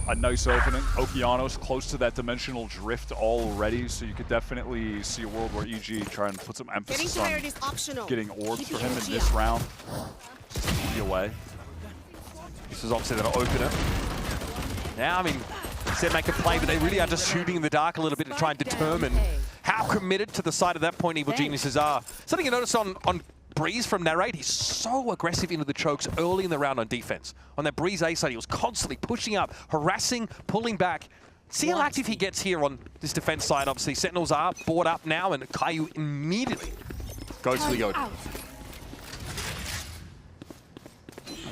a nice opening. Okeanos close to that dimensional drift already, so you could definitely see a world where EG try and put some emphasis on getting orbs for him in this round. Just 3 away. This is obviously going to open it. Now, I mean, said make a play, but they really are just shooting in the dark a little bit to try and determine how committed to the side of that point Evil Geniuses are. Something you notice on Breeze from Narrate, he's so aggressive into the chokes early in the round on defense. On that Breeze A side, he was constantly pushing up, harassing, pulling back. See how active he gets here on this defense side, obviously. Sentinels are board up now, and Caillou immediately goes for the Odin.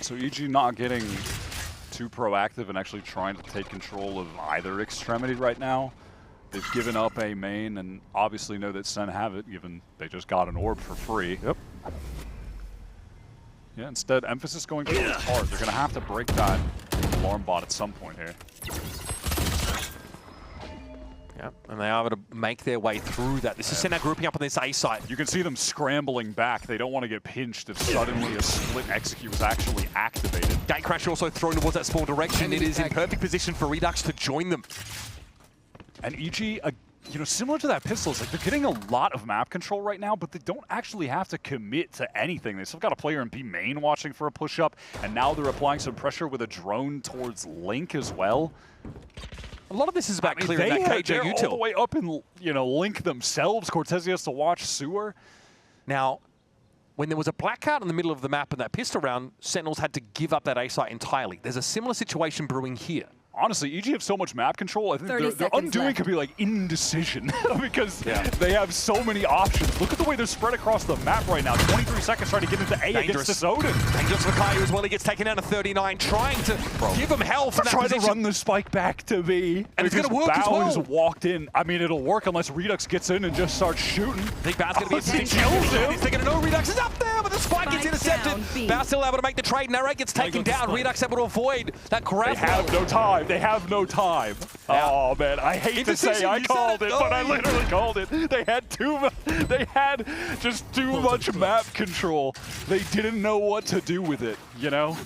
So EG not getting too proactive and actually trying to take control of either extremity right now. They've given up a main and obviously know that SEN have it, given they just got an orb for free. Yep. Yeah, instead, emphasis going really hard. They're going to have to break that alarm bot at some point here. Yeah, and they are able to make their way through that. This is SEN now grouping up on this A side. You can see them scrambling back. They don't want to get pinched if suddenly a split execute was actually activated. Gatecrash also thrown towards that spawn direction. It is in perfect position for Redux to join them. And EG, you know, similar to that pistol, it's like they're getting a lot of map control right now, but they don't actually have to commit to anything. They still got a player in B main watching for a push-up, and now they're applying some pressure with a drone towards Link as well. A lot of this is about clearing that KJ they're util. all the way up in, you know, Link themselves. Cortez has to watch Sewer. Now, when there was a blackout in the middle of the map in that pistol round, Sentinels had to give up that A site entirely. There's a similar situation brewing here. Honestly, EG have so much map control, I think their undoing left. could be like indecision because they have so many options. Look at the way they're spread across the map right now. 23 seconds trying to get into A against this Odin. Dangerous for Caillou as well. He gets taken down to 39, trying to give him hell from that Trying position. to run the spike back to B. And it's going to work as Bao well. has walked in. I mean, it'll work unless Redux gets in and just starts shooting. I think Bao's going to be a He stitch. kills him. He's thinking, no, Redux is up there, but the spike gets intercepted. down, B. Bao still able to make the trade. Narrate gets taken down. Redux able to avoid that grab. They have no time. They have no time. Oh man, I hate to say I called it, but I literally called it. They had just too much map control. They didn't know what to do with it, you know?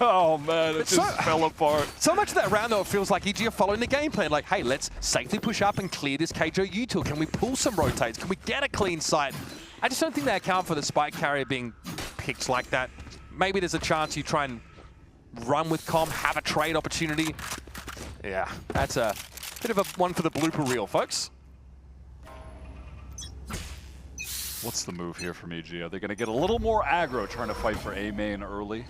Oh man, it just fell apart. So much of that round though, it feels like EG are following the game plan. Like, hey, let's safely push up and clear this KJ util. Can we pull some rotates? Can we get a clean sight? I just don't think they account for the spike carrier being picked like that. Maybe there's a chance you try and run with Com, have a trade opportunity. Yeah, that's a bit of a one for the blooper reel, folks. What's the move here from EG? Are they going to get a little more aggro trying to fight for A main early?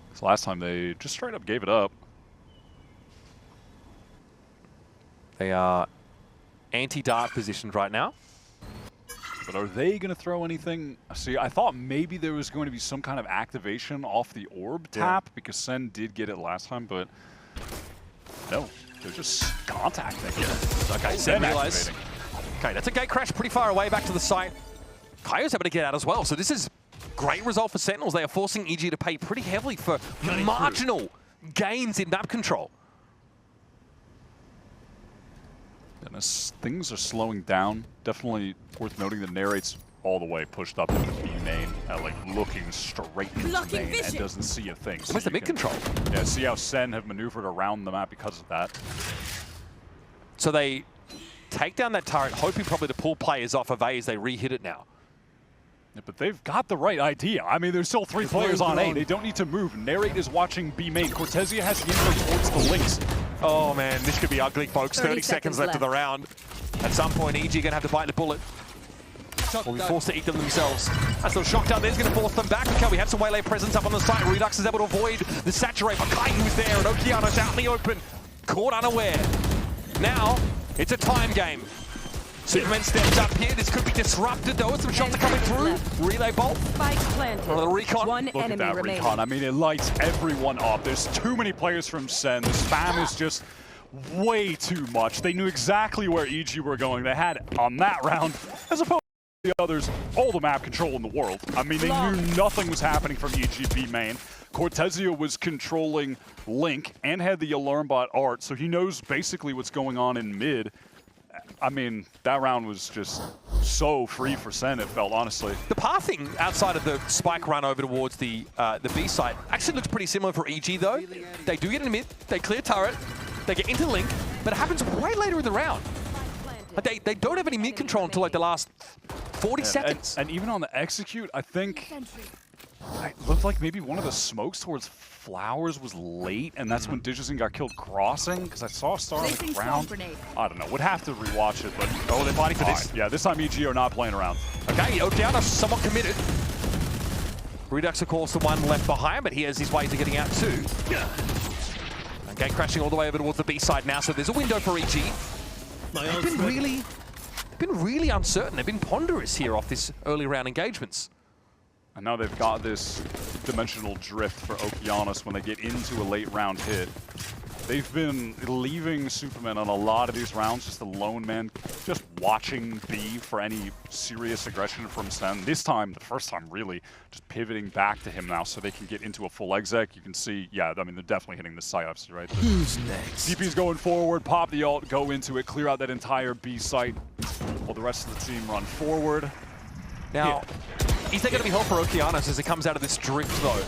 Because last time they just straight up gave it up. They are anti-dart positioned right now. But are they going to throw anything? See, I thought maybe there was going to be some kind of activation off the orb tap because SEN did get it last time, but no, they're just contacting. Okay, SEN realize. Okay, that's a gate crash pretty far away back to the site. Kaio's able to get out as well, so this is great result for Sentinels. They are forcing EG to pay pretty heavily for marginal gains in map control. And as things are slowing down, definitely worth noting that Narrate's all the way pushed up into B main, like looking straight into main and doesn't see a thing. So where's the mid control? Yeah, see how SEN have maneuvered around the map because of that. So they take down that turret, hoping probably to pull players off of A as they re-hit it now. Yeah, but they've got the right idea. I mean, there's still three players on A. They don't need to move. Narrate is watching B main. Cortezia has the info towards the links. Oh man, this could be ugly, folks. 30 seconds left of the round. At some point, EG going to have to bite the bullet. Or be forced to eat them themselves. That little shock down there is going to force them back. Okay, we have some Waylay presence up on the site. Redux is able to avoid the saturate, but Kaio's there, and Okeano's out in the open. Caught unaware. Now, it's a time game. Superman steps up here. This could be disrupted, though. Some shots are coming through. Relay bolt. Spike planted. Or the recon. One Look at enemy that remaining. recon. I mean, it lights everyone up. There's too many players from SEN. The spam is just way too much. They knew exactly where EG were going. They had, on that round, as opposed to the others, all the map control in the world. I mean, they knew nothing was happening from EG B main. Cortezia was controlling Link and had the alarm bot art, so he knows basically what's going on in mid. I mean, that round was just so free for SEN, it felt, honestly. The pathing outside of the spike run over towards the B site actually looks pretty similar for EG, though. They do get in mid, they clear turret, they get into Link, but it happens way later in the round. Like they don't have any mid control until like the last 40 seconds. And even on the execute, I think it looked like maybe one of the smokes towards Flowers was late, and that's when Digizin got killed crossing, because I saw a star on the ground. I don't know, would have to rewatch it, but... Oh, they're fighting for this. Right. Yeah, this time EG are not playing around. Okay, Okeano's somewhat committed. Redux, of course, the one left behind, but he has his ways of getting out too. And gate crashing all the way over towards the B side now, so there's a window for EG. They've been really uncertain. They've been ponderous here off this early round engagements. And now they've got this dimensional drift for Okeanos when they get into a late round hit. They've been leaving Superman on a lot of these rounds, just a lone man, just watching B for any serious aggression from SEN. This time, the first time really, just pivoting back to him now so they can get into a full exec. You can see, yeah, I mean, they're definitely hitting the site-ups, right? Who's next? DP's going forward, pop the ult, go into it, clear out that entire B site while the rest of the team run forward. Now, is there going to be help for Okeanos as it comes out of this drift, though?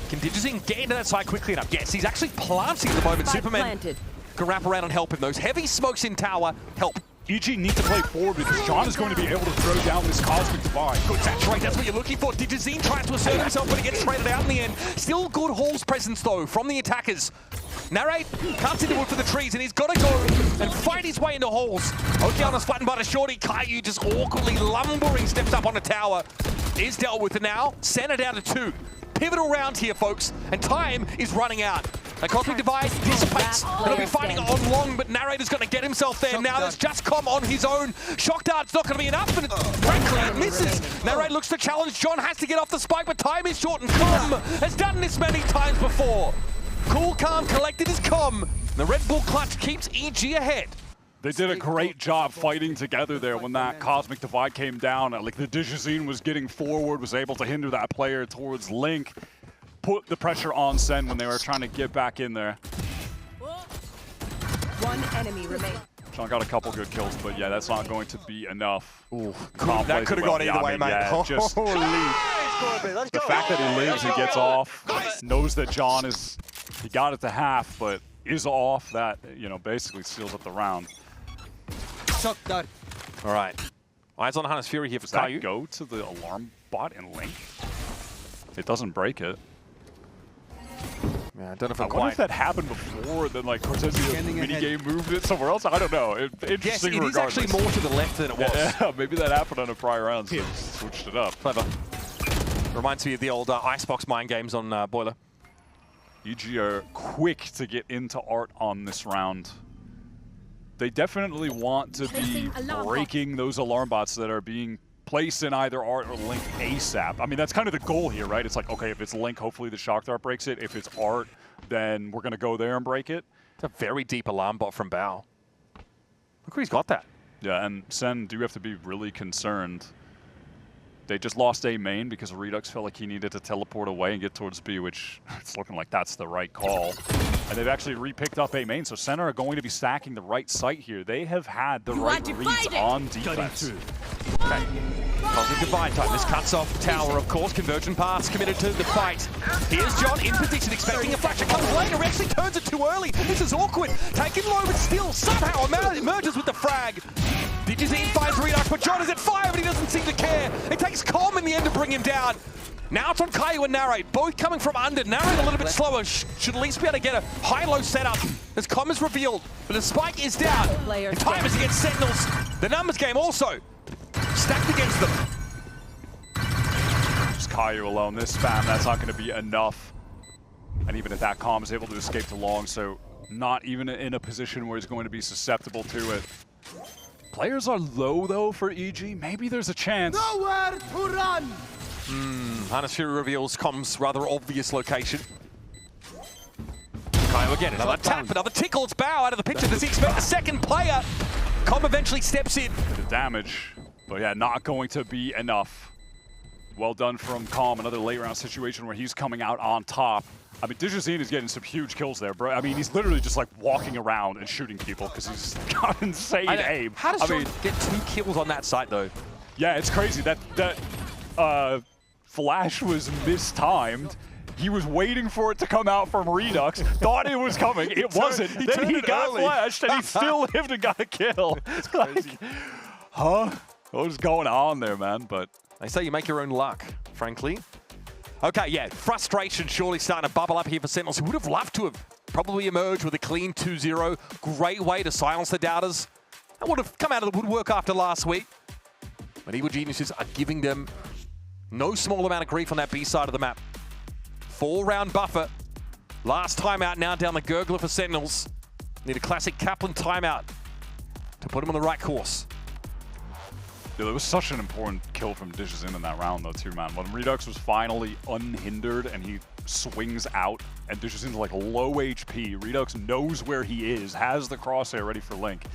Can Digizine get into that side quickly enough? Yes, he's actually planting at the moment. Superman planted. can wrap around and help him. Those heavy smokes in tower help. EG need to play forward because John is going to be able to throw down this Cosmic Divide. Good saturate, that's what you're looking for. Digizine trying to assert himself, but he gets traded out in the end. Still good Hall's presence, though, from the attackers. Narrate cuts into wood for the trees, and he's got to go and fight his way into Halls. Okeanos flattened by the shorty. Caillou just awkwardly lumbering, steps up on the tower. Is dealt with now. SEN down to 2. Pivotal round here, folks, and time is running out. The Cosmic Divide dissipates. They'll be fighting on long, but Narrator's going to get himself there. Now there's just Com on his own. Shock Dart's not going to be enough, and frankly, it misses. Narrator looks to challenge. John has to get off the spike, but time is short, and Com has done this many times before. Cool, calm, collected is Com. The Red Bull clutch keeps EG ahead. They did a great job fighting together there when that Cosmic Divide came down. Like the Digizine was getting forward, was able to hinder that player towards Link, put the pressure on SEN when they were trying to get back in there. One enemy remains. John got a couple good kills, but yeah, that's not going to be enough. Ooh, Com that plays could have well. gone either Yeah, I way, mean, mate. yeah, just Holy. the fact that he lives and gets off, knows that John is, he got it to half, but is off, that, you know, basically seals up the round. Shock dart. All right. Eyes on Hannes Fury here for Does that Caillou. go to the alarm bot in Link? It doesn't break it. Yeah, I don't know if I I'm wonder quite... if that happened before, then like Cortezio's minigame moved it somewhere else. I don't know. Yes, Interesting it is regardless. actually more to the left than it was. Yeah, maybe that happened on a prior round, so switched it up. Clever. Reminds me of the old Icebox mind games on Boiler. EG are quick to get into art on this round. They definitely want to be breaking those alarm bots that are being placed in either Art or Link ASAP. I mean, that's kind of the goal here, right? It's like, okay, if it's Link, hopefully the Shock Dart breaks it. If it's Art, then we're going to go there and break it. It's a very deep alarm bot from Bao. Look where he's got that. Yeah, and SEN do have to be really concerned. They just lost A main because Redux felt like he needed to teleport away and get towards B, which it's looking like that's the right call. And they've actually re-picked up A main, so SEN are going to be stacking the right site here. They have had the right reads on defense. Okay. Cosmic Divide time. This cuts off Tower, of course. Convergent Paths committed to the fight. Here's John in position, expecting a flash. It comes later. He actually turns it too early. This is awkward. Taken low, but still somehow emerges with the frag. Digizine finds Redux, but John is at fire, but he doesn't seem to care. It takes Com in the end to bring him down. Now it's on Caillou and Narrate, both coming from under. Narrate a little bit slower, should at least be able to get a high-low setup as Com is revealed, but the spike is down. In time as he gets Sentinels. The numbers game also stacked against them. Just Caillou alone. This spam, that's not going to be enough. And even if that Com is able to escape to long, so not even in a position where he's going to be susceptible to it. Players are low, though, for EG. Maybe there's a chance. Nowhere to run. Hannes Fury reveals Com's rather obvious location. Caillou again, another tap, another tickle. It's Bao out of the picture. Does he expect a second player? Com eventually steps in. Bit of damage, but yeah, not going to be enough. Well done from Com. Another late round situation where he's coming out on top. I mean, Digizine is getting some huge kills there, bro. I mean, he's literally just like walking around and shooting people because he's got insane aim. How does John get 2 kills on that site, though? Yeah, it's crazy. That flash was mistimed. He was waiting for it to come out from Redux, thought it was coming. It wasn't. Then he got flashed, and he still lived and got a kill. It's crazy. Huh? What was going on there, man? But they say you make your own luck, frankly. Okay, yeah, frustration surely starting to bubble up here for Sentinels, who would have loved to have probably emerged with a clean 2-0. Great way to silence the doubters. That would have come out of the woodwork after last week. But Evil Geniuses are giving them no small amount of grief on that B side of the map. 4-round buffer. Last timeout now down the gurgler for Sentinels. Need a classic Kaplan timeout to put them on the right course. Yeah, there was such an important kill from Digizin in that round, though, too, man. When Redux was finally unhindered and he swings out, and Digizin's like low HP, Redux knows where he is, has the crosshair ready for Link,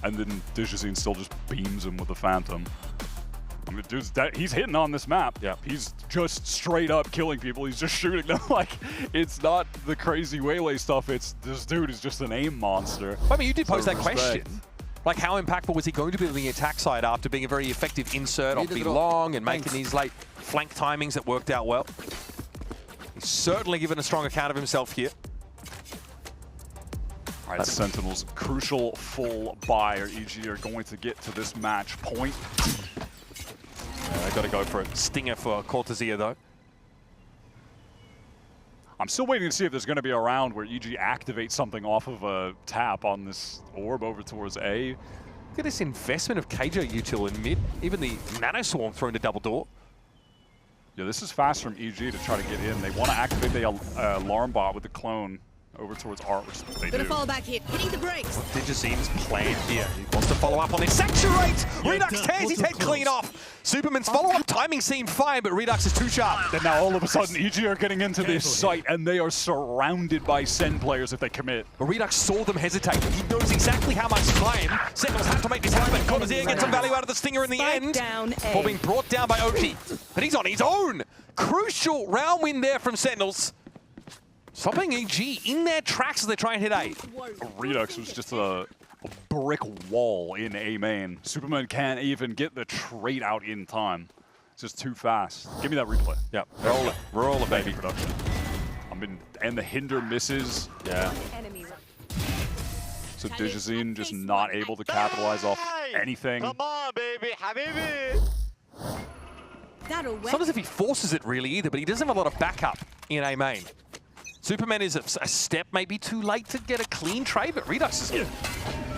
and then Digizin still just beams him with the Phantom. I mean, dude's he's hitting on this map. Yeah. He's just straight up killing people. He's just shooting them. Like, it's not the crazy Waylay stuff. It's this dude is just an aim monster. I mean, you did pose So that question. Like, how impactful was he going to be on the attack side after being a very effective insert on B-long and making these late flank timings that worked out well? He's certainly given a strong account of himself here. All right, Sentinels, crucial full buy, or EG are going to get to this match point. I got to go for it. Stinger for Cortezia, though. I'm still waiting to see if there's going to be a round where EG activates something off of a tap on this orb over towards A. Look at this investment of KJ util in mid. Even the Nano Swarm thrown to double door. Yeah, this is fast from EG to try to get in. They want to activate the alarm bot with the clone over towards Art, which they do. Fall back hit, hitting the brakes. Digizin's plan here. He wants to follow up on this. Saturate! Redux tears his head clean off. Superman's follow-up timing seemed fine, but Redux is too sharp. Then now all of a sudden EG are getting into this site and they are surrounded by SEN players if they commit. But Redux saw them hesitate. He knows exactly how much time Sentinels have to make this happen. Cortezia gets some value out of the Stinger in the end. Before being brought down by Oki. But he's on his own. Crucial round win there from Sentinels. Stopping EG in their tracks as they try and hit A. Redux was just a brick wall in A main. Superman can't even get the trait out in time. It's just too fast. Give me that replay. Yeah, roll it. Roll it, baby. Production. And the hinder misses. Yeah. So Digizin just not able to capitalize off anything. Come on, baby, Habibi. It's not as if he forces it really either, but he doesn't have a lot of backup in A main. Superman is a step maybe too late to get a clean trade, but Redux is good.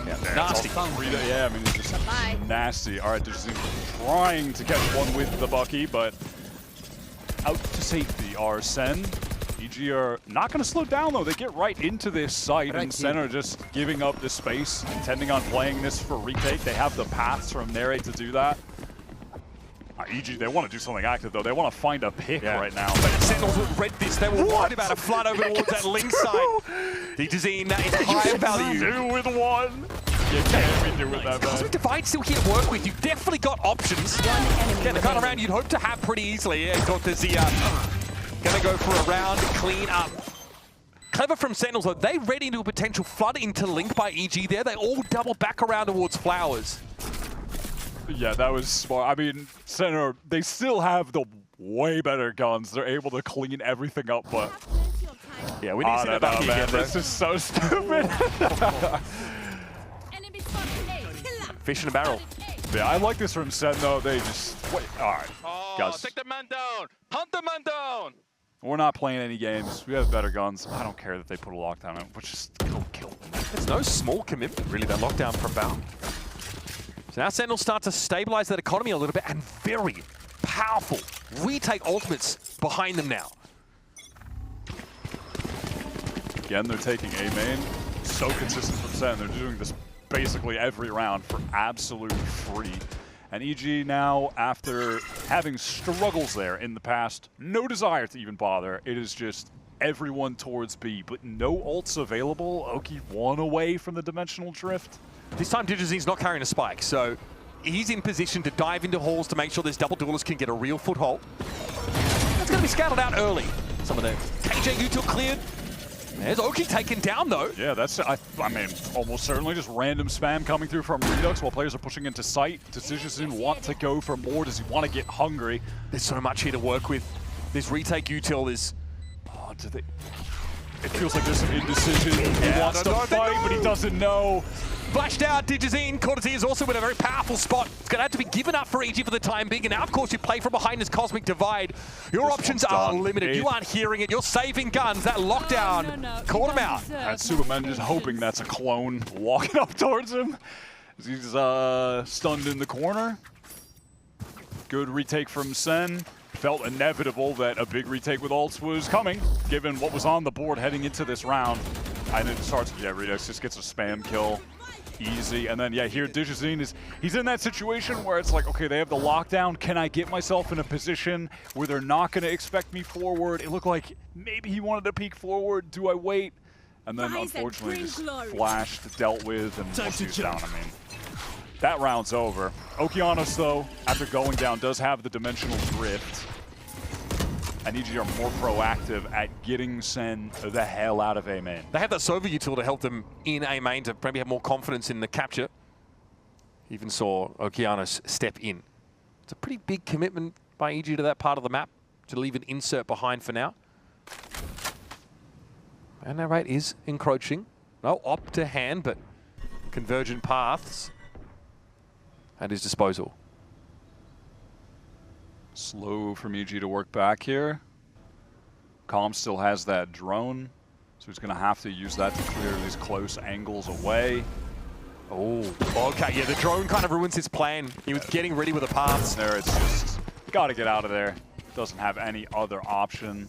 Yeah, nasty. Yeah, I mean, it's just nasty. All right, Digizin trying to catch one with the Bucky, but out to safety are SEN. EG are not going to slow down, though. They get right into this site, and SEN are just giving up the space, intending on playing this for retake. They have the paths from Nere to do that. EG, they want to do something active, though. They want to find a pick right now. But Sentinels would read this. They were worried about a flood over towards that link side. Digizin, that is high value. Do with one. You can't be doing that, man. Cosmic Divide's still here to work with. You've definitely got options. Again, the kind of round you'd hope to have pretty easily. Yeah, Cortezia gonna go for a round clean up. Clever from Sentinels, though. They read into a potential flood into link by EG there. They all double back around towards Flowers. Yeah, that was smart. I mean, Center, they still have the way better guns. They're able to clean everything up, but... Yeah, we need to see that back again, bro. This is so stupid. Fish in a barrel. Yeah, I like this from Sen, though. They just... Wait, all right. Oh, guys. take the man down. Hunt the man down. We're not playing any games. We have better guns. I don't care that they put a lockdown in. We'll just go kill them. It's no small commitment, really, that lockdown from Val. So now Sentinels start to stabilize that economy a little bit, and very powerful retake ultimates behind them now. Again, they're taking A main. So consistent from Sen. They're doing this basically every round for absolute free. And EG now, after having struggles there in the past, no desire to even bother. It is just everyone towards B, but no ults available. Oki one away from the dimensional drift. This time Digizin's not carrying a spike, so he's in position to dive into halls to make sure this double duelist can get a real foothold. That's going to be scouted out early. Some of the KJ util cleared. There's Oki taken down, though. Yeah, that's, I mean, almost certainly just random spam coming through from Redux while players are pushing into sight. Does Digizin want to go for more? Does he want to get hungry? There's so much here to work with. This retake util is... Oh, do they... It feels like there's some indecision. He wants to fight, but he doesn't know. Flashed out, Digizin. Cortezia is also in a very powerful spot. It's going to have to be given up for EG for the time being. And now, of course, you play from behind this Cosmic Divide. Your options are limited. You aren't hearing it. You're saving guns. That lockdown caught him out. And Superman just hoping that's a clone walking up towards him. He's stunned in the corner. Good retake from Sen. Felt inevitable that a big retake with ults was coming, given what was on the board heading into this round. And it starts, yeah, Redux just gets a spam kill. easy. And then, yeah, here Digizine he's in that situation where it's like, okay, they have the lockdown. Can I get myself in a position where they're not going to expect me forward? It looked like maybe he wanted to peek forward. Do I wait? And then, unfortunately, just flashed, dealt with, and was down. I mean, that round's over. Okeanos, though, after going down, does have the dimensional drift. And EG are more proactive at getting SEN the hell out of A main. They have that Sova util to help them in A main to maybe have more confidence in the capture. Even saw Okeanos step in. It's a pretty big commitment by EG to that part of the map to leave an insert behind for now. And that rate is encroaching. No op to hand, but convergent paths at his disposal. Slow from EG to work back here. Calm still has that drone, so he's going to have to use that to clear these close angles away. Oh, okay, yeah, the drone kind of ruins his plan. He was getting ready with the paths. There, it's just, got to get out of there. Doesn't have any other option.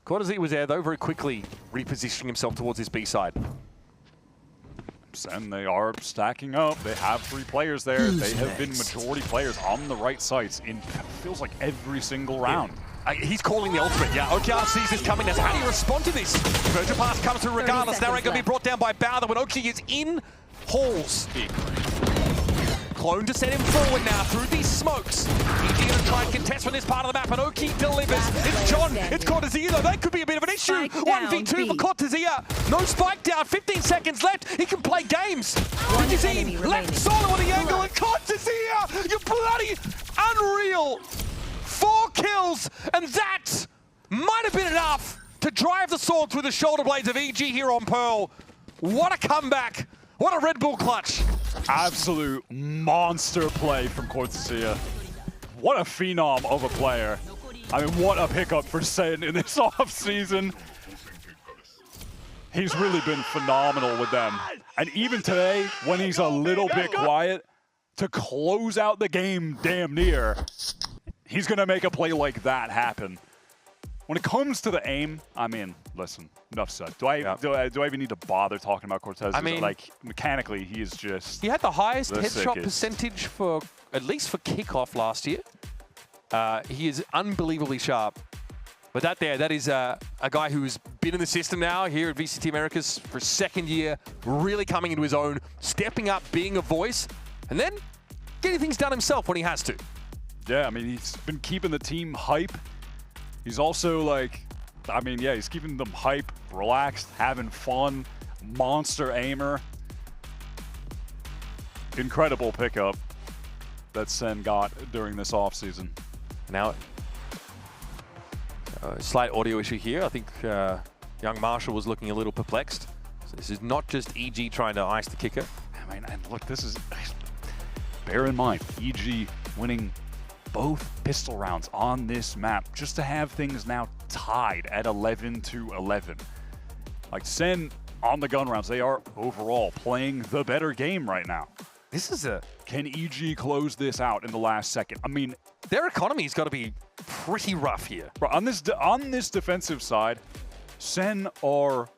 Cortez was there, though, very quickly repositioning himself towards his B side. And they are stacking up. They have 3 players there. They have been majority players on the right sites in feels like every single round. He's calling the ultimate, yeah. Okeanos sees this coming. Now, how do you respond to this? Virgin Pass comes through regardless. Now ain't going to be brought down by Bowther when Oki is in halls. Clone to set him forward now through these smokes. EG going to try and contest from this part of the map, and Oki delivers. It's John, it's Cortezia, though. That could be a bit of an issue. 1v2 for Cortezia. No spike down, 15 seconds left. He can play games. Digizine left solo on the angle, and Cortezia, you're bloody unreal. 4 kills, and that might have been enough to drive the sword through the shoulder blades of EG here on Pearl. What a comeback. What a Red Bull clutch. Absolute monster play from Cortezia. What a phenom of a player. I mean, what a pickup for SEN in this offseason. He's really been phenomenal with them. And even today, when he's a little bit quiet, to close out the game damn near, he's going to make a play like that happen. When it comes to the aim, I mean, listen, enough said. Do I even need to bother talking about Cortez? I mean, like, mechanically, he is just... He had the highest headshot sickest percentage for, at least for kickoff last year. He is unbelievably sharp. But that is a guy who's been in the system now here at VCT Americas for 2nd year, really coming into his own, stepping up, being a voice, and then getting things done himself when he has to. Yeah, I mean, he's been keeping the team hype. He's also like, I mean, yeah, he's keeping them hype, relaxed, having fun, monster aimer. Incredible pickup that SEN got during this offseason. Now, slight audio issue here. I think young Marshall was looking a little perplexed. So this is not just EG trying to ice the kicker. I mean, and look, this is, bear in mind, EG winning both pistol rounds on this map just to have things now tied at 11-11. Like, SEN on the gun rounds, they are overall playing the better game right now. This is a... Can EG close this out in the last second? I mean, their economy's got to be pretty rough here. On this defensive side, SEN are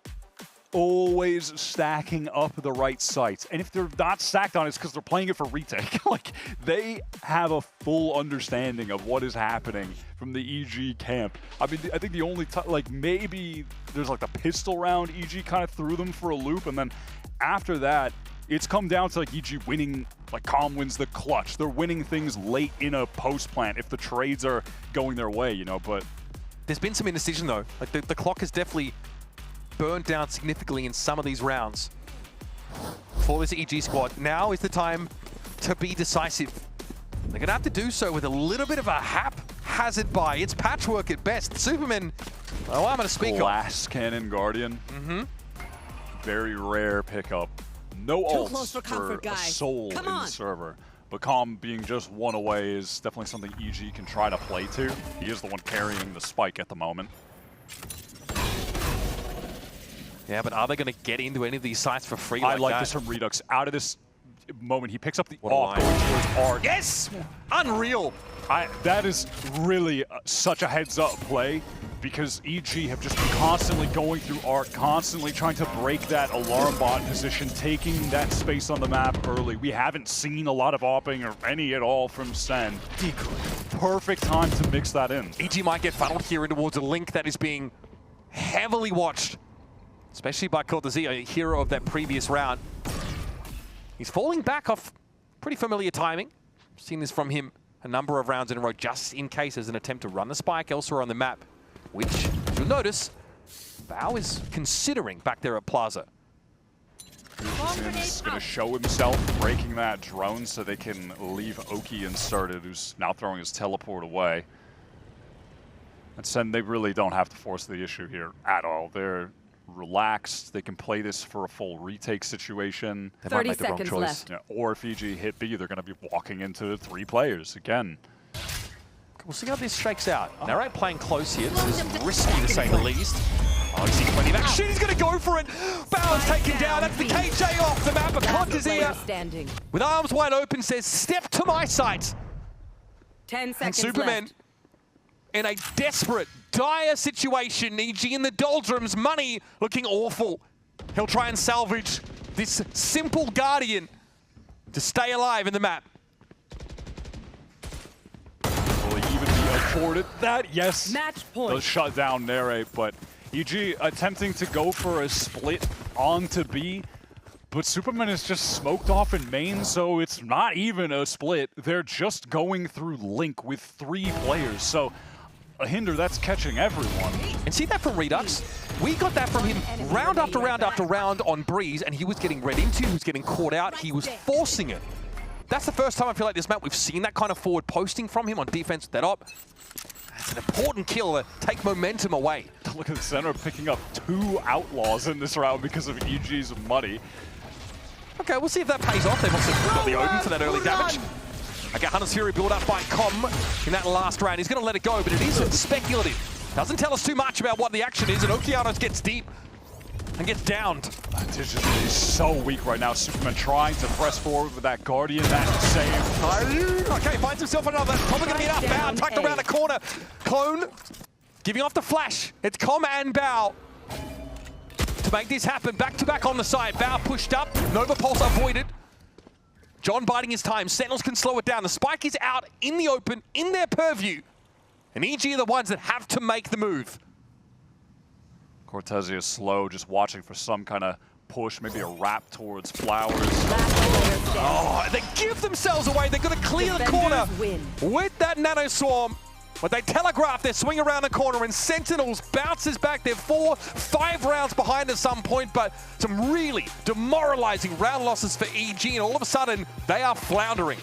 always stacking up the right sites. And if they're not stacked on it, it's because they're playing it for retake. Like, they have a full understanding of what is happening from the EG camp. I mean, I think the only like, maybe there's like the pistol round EG kind of threw them for a loop, and then after that, it's come down to like EG winning, like Calm wins the clutch. They're winning things late in a post plant if the trades are going their way, you know, but... There's been some indecision though. Like the clock has definitely burned down significantly in some of these rounds for this EG squad. Now is the time to be decisive. They're gonna have to do so with a little bit of a haphazard buy. It's patchwork at best. Superman, oh, I'm gonna speak Glass Cannon Guardian. Very rare pickup. No ults for a soul in the server. But Calm being just one away is definitely something EG can try to play to. He is the one carrying the spike at the moment. Yeah, but are they going to get into any of these sites for free? I like this from Redux. Out of this moment, he picks up the off going towards Art. Yes! Unreal! That is really such a heads-up play, because EG have just been constantly going through arc, constantly trying to break that alarm bot position, taking that space on the map early. We haven't seen a lot of opping or any at all from SEN. Perfect time to mix that in. EG might get funneled here towards a Link that is being heavily watched, especially by Cortez, a hero of that previous round. He's falling back off pretty familiar timing. Seen this from him a number of rounds in a row, just in case as an attempt to run the spike elsewhere on the map, which, you'll notice, Bao is considering back there at Plaza. He's going to show himself breaking that drone so they can leave Oki inserted, who's now throwing his teleport away. And SEN, they really don't have to force the issue here at all. They're relaxed. They can play this for a full retake situation. They might make the wrong choice. Left. Yeah, or if EG hit B, they're going to be walking into 3 players again. We'll see how this shakes out. Narrate playing close here. This is risky to say the least. Oh, he's seeing plenty of action. He's going to go for it. Bauer's taken down. That's the KJ off the map. But Contezia, with arms wide open, says, step to my sight. 10 seconds And Superman, left. in a desperate, dire situation, EG in the doldrums, money looking awful. He'll try and salvage this simple Guardian to stay alive in the map. Will he even be afforded that? Yes. Match point. They'll shut down Narrate, but EG attempting to go for a split onto B, but Superman is just smoked off in main, so it's not even a split. They're just going through Link with 3 players, so a hinder that's catching everyone. And see that from Redux? We got that from him round after round after round on Breeze, and he was getting read into, he was getting caught out, he was forcing it. That's the first time I feel like this map we've seen that kind of forward posting from him on defense with that op. That's an important kill to take momentum away. Look at the center picking up 2 outlaws in this round because of EG's money. Okay, we'll see if that pays off. They've also got the Odin for that early damage. Okay, Hunter's Fury built up by Com in that last round. He's going to let it go, but it is speculative. Doesn't tell us too much about what the action is, and Okeanos gets deep and gets downed. Digital is so weak right now. Superman trying to press forward with that Guardian, that save. Okay, finds himself another. Probably going to be enough. Bao tucked around the corner. Clone giving off the flash. It's Com and Bao to make this happen. Back to back on the side. Bao pushed up. Nova Pulse avoided. John biding his time. Sentinels can slow it down. The spike is out in the open, in their purview. And EG are the ones that have to make the move. Cortez is slow, just watching for some kind of push, maybe a wrap towards Flowers. Oh, they give themselves away. They're going to clear the corner with that Nano Swarm. But they telegraph their swing around the corner, and Sentinels bounces back. They're 4, 5 rounds behind at some point, but some really demoralizing round losses for EG, and all of a sudden, they are floundering.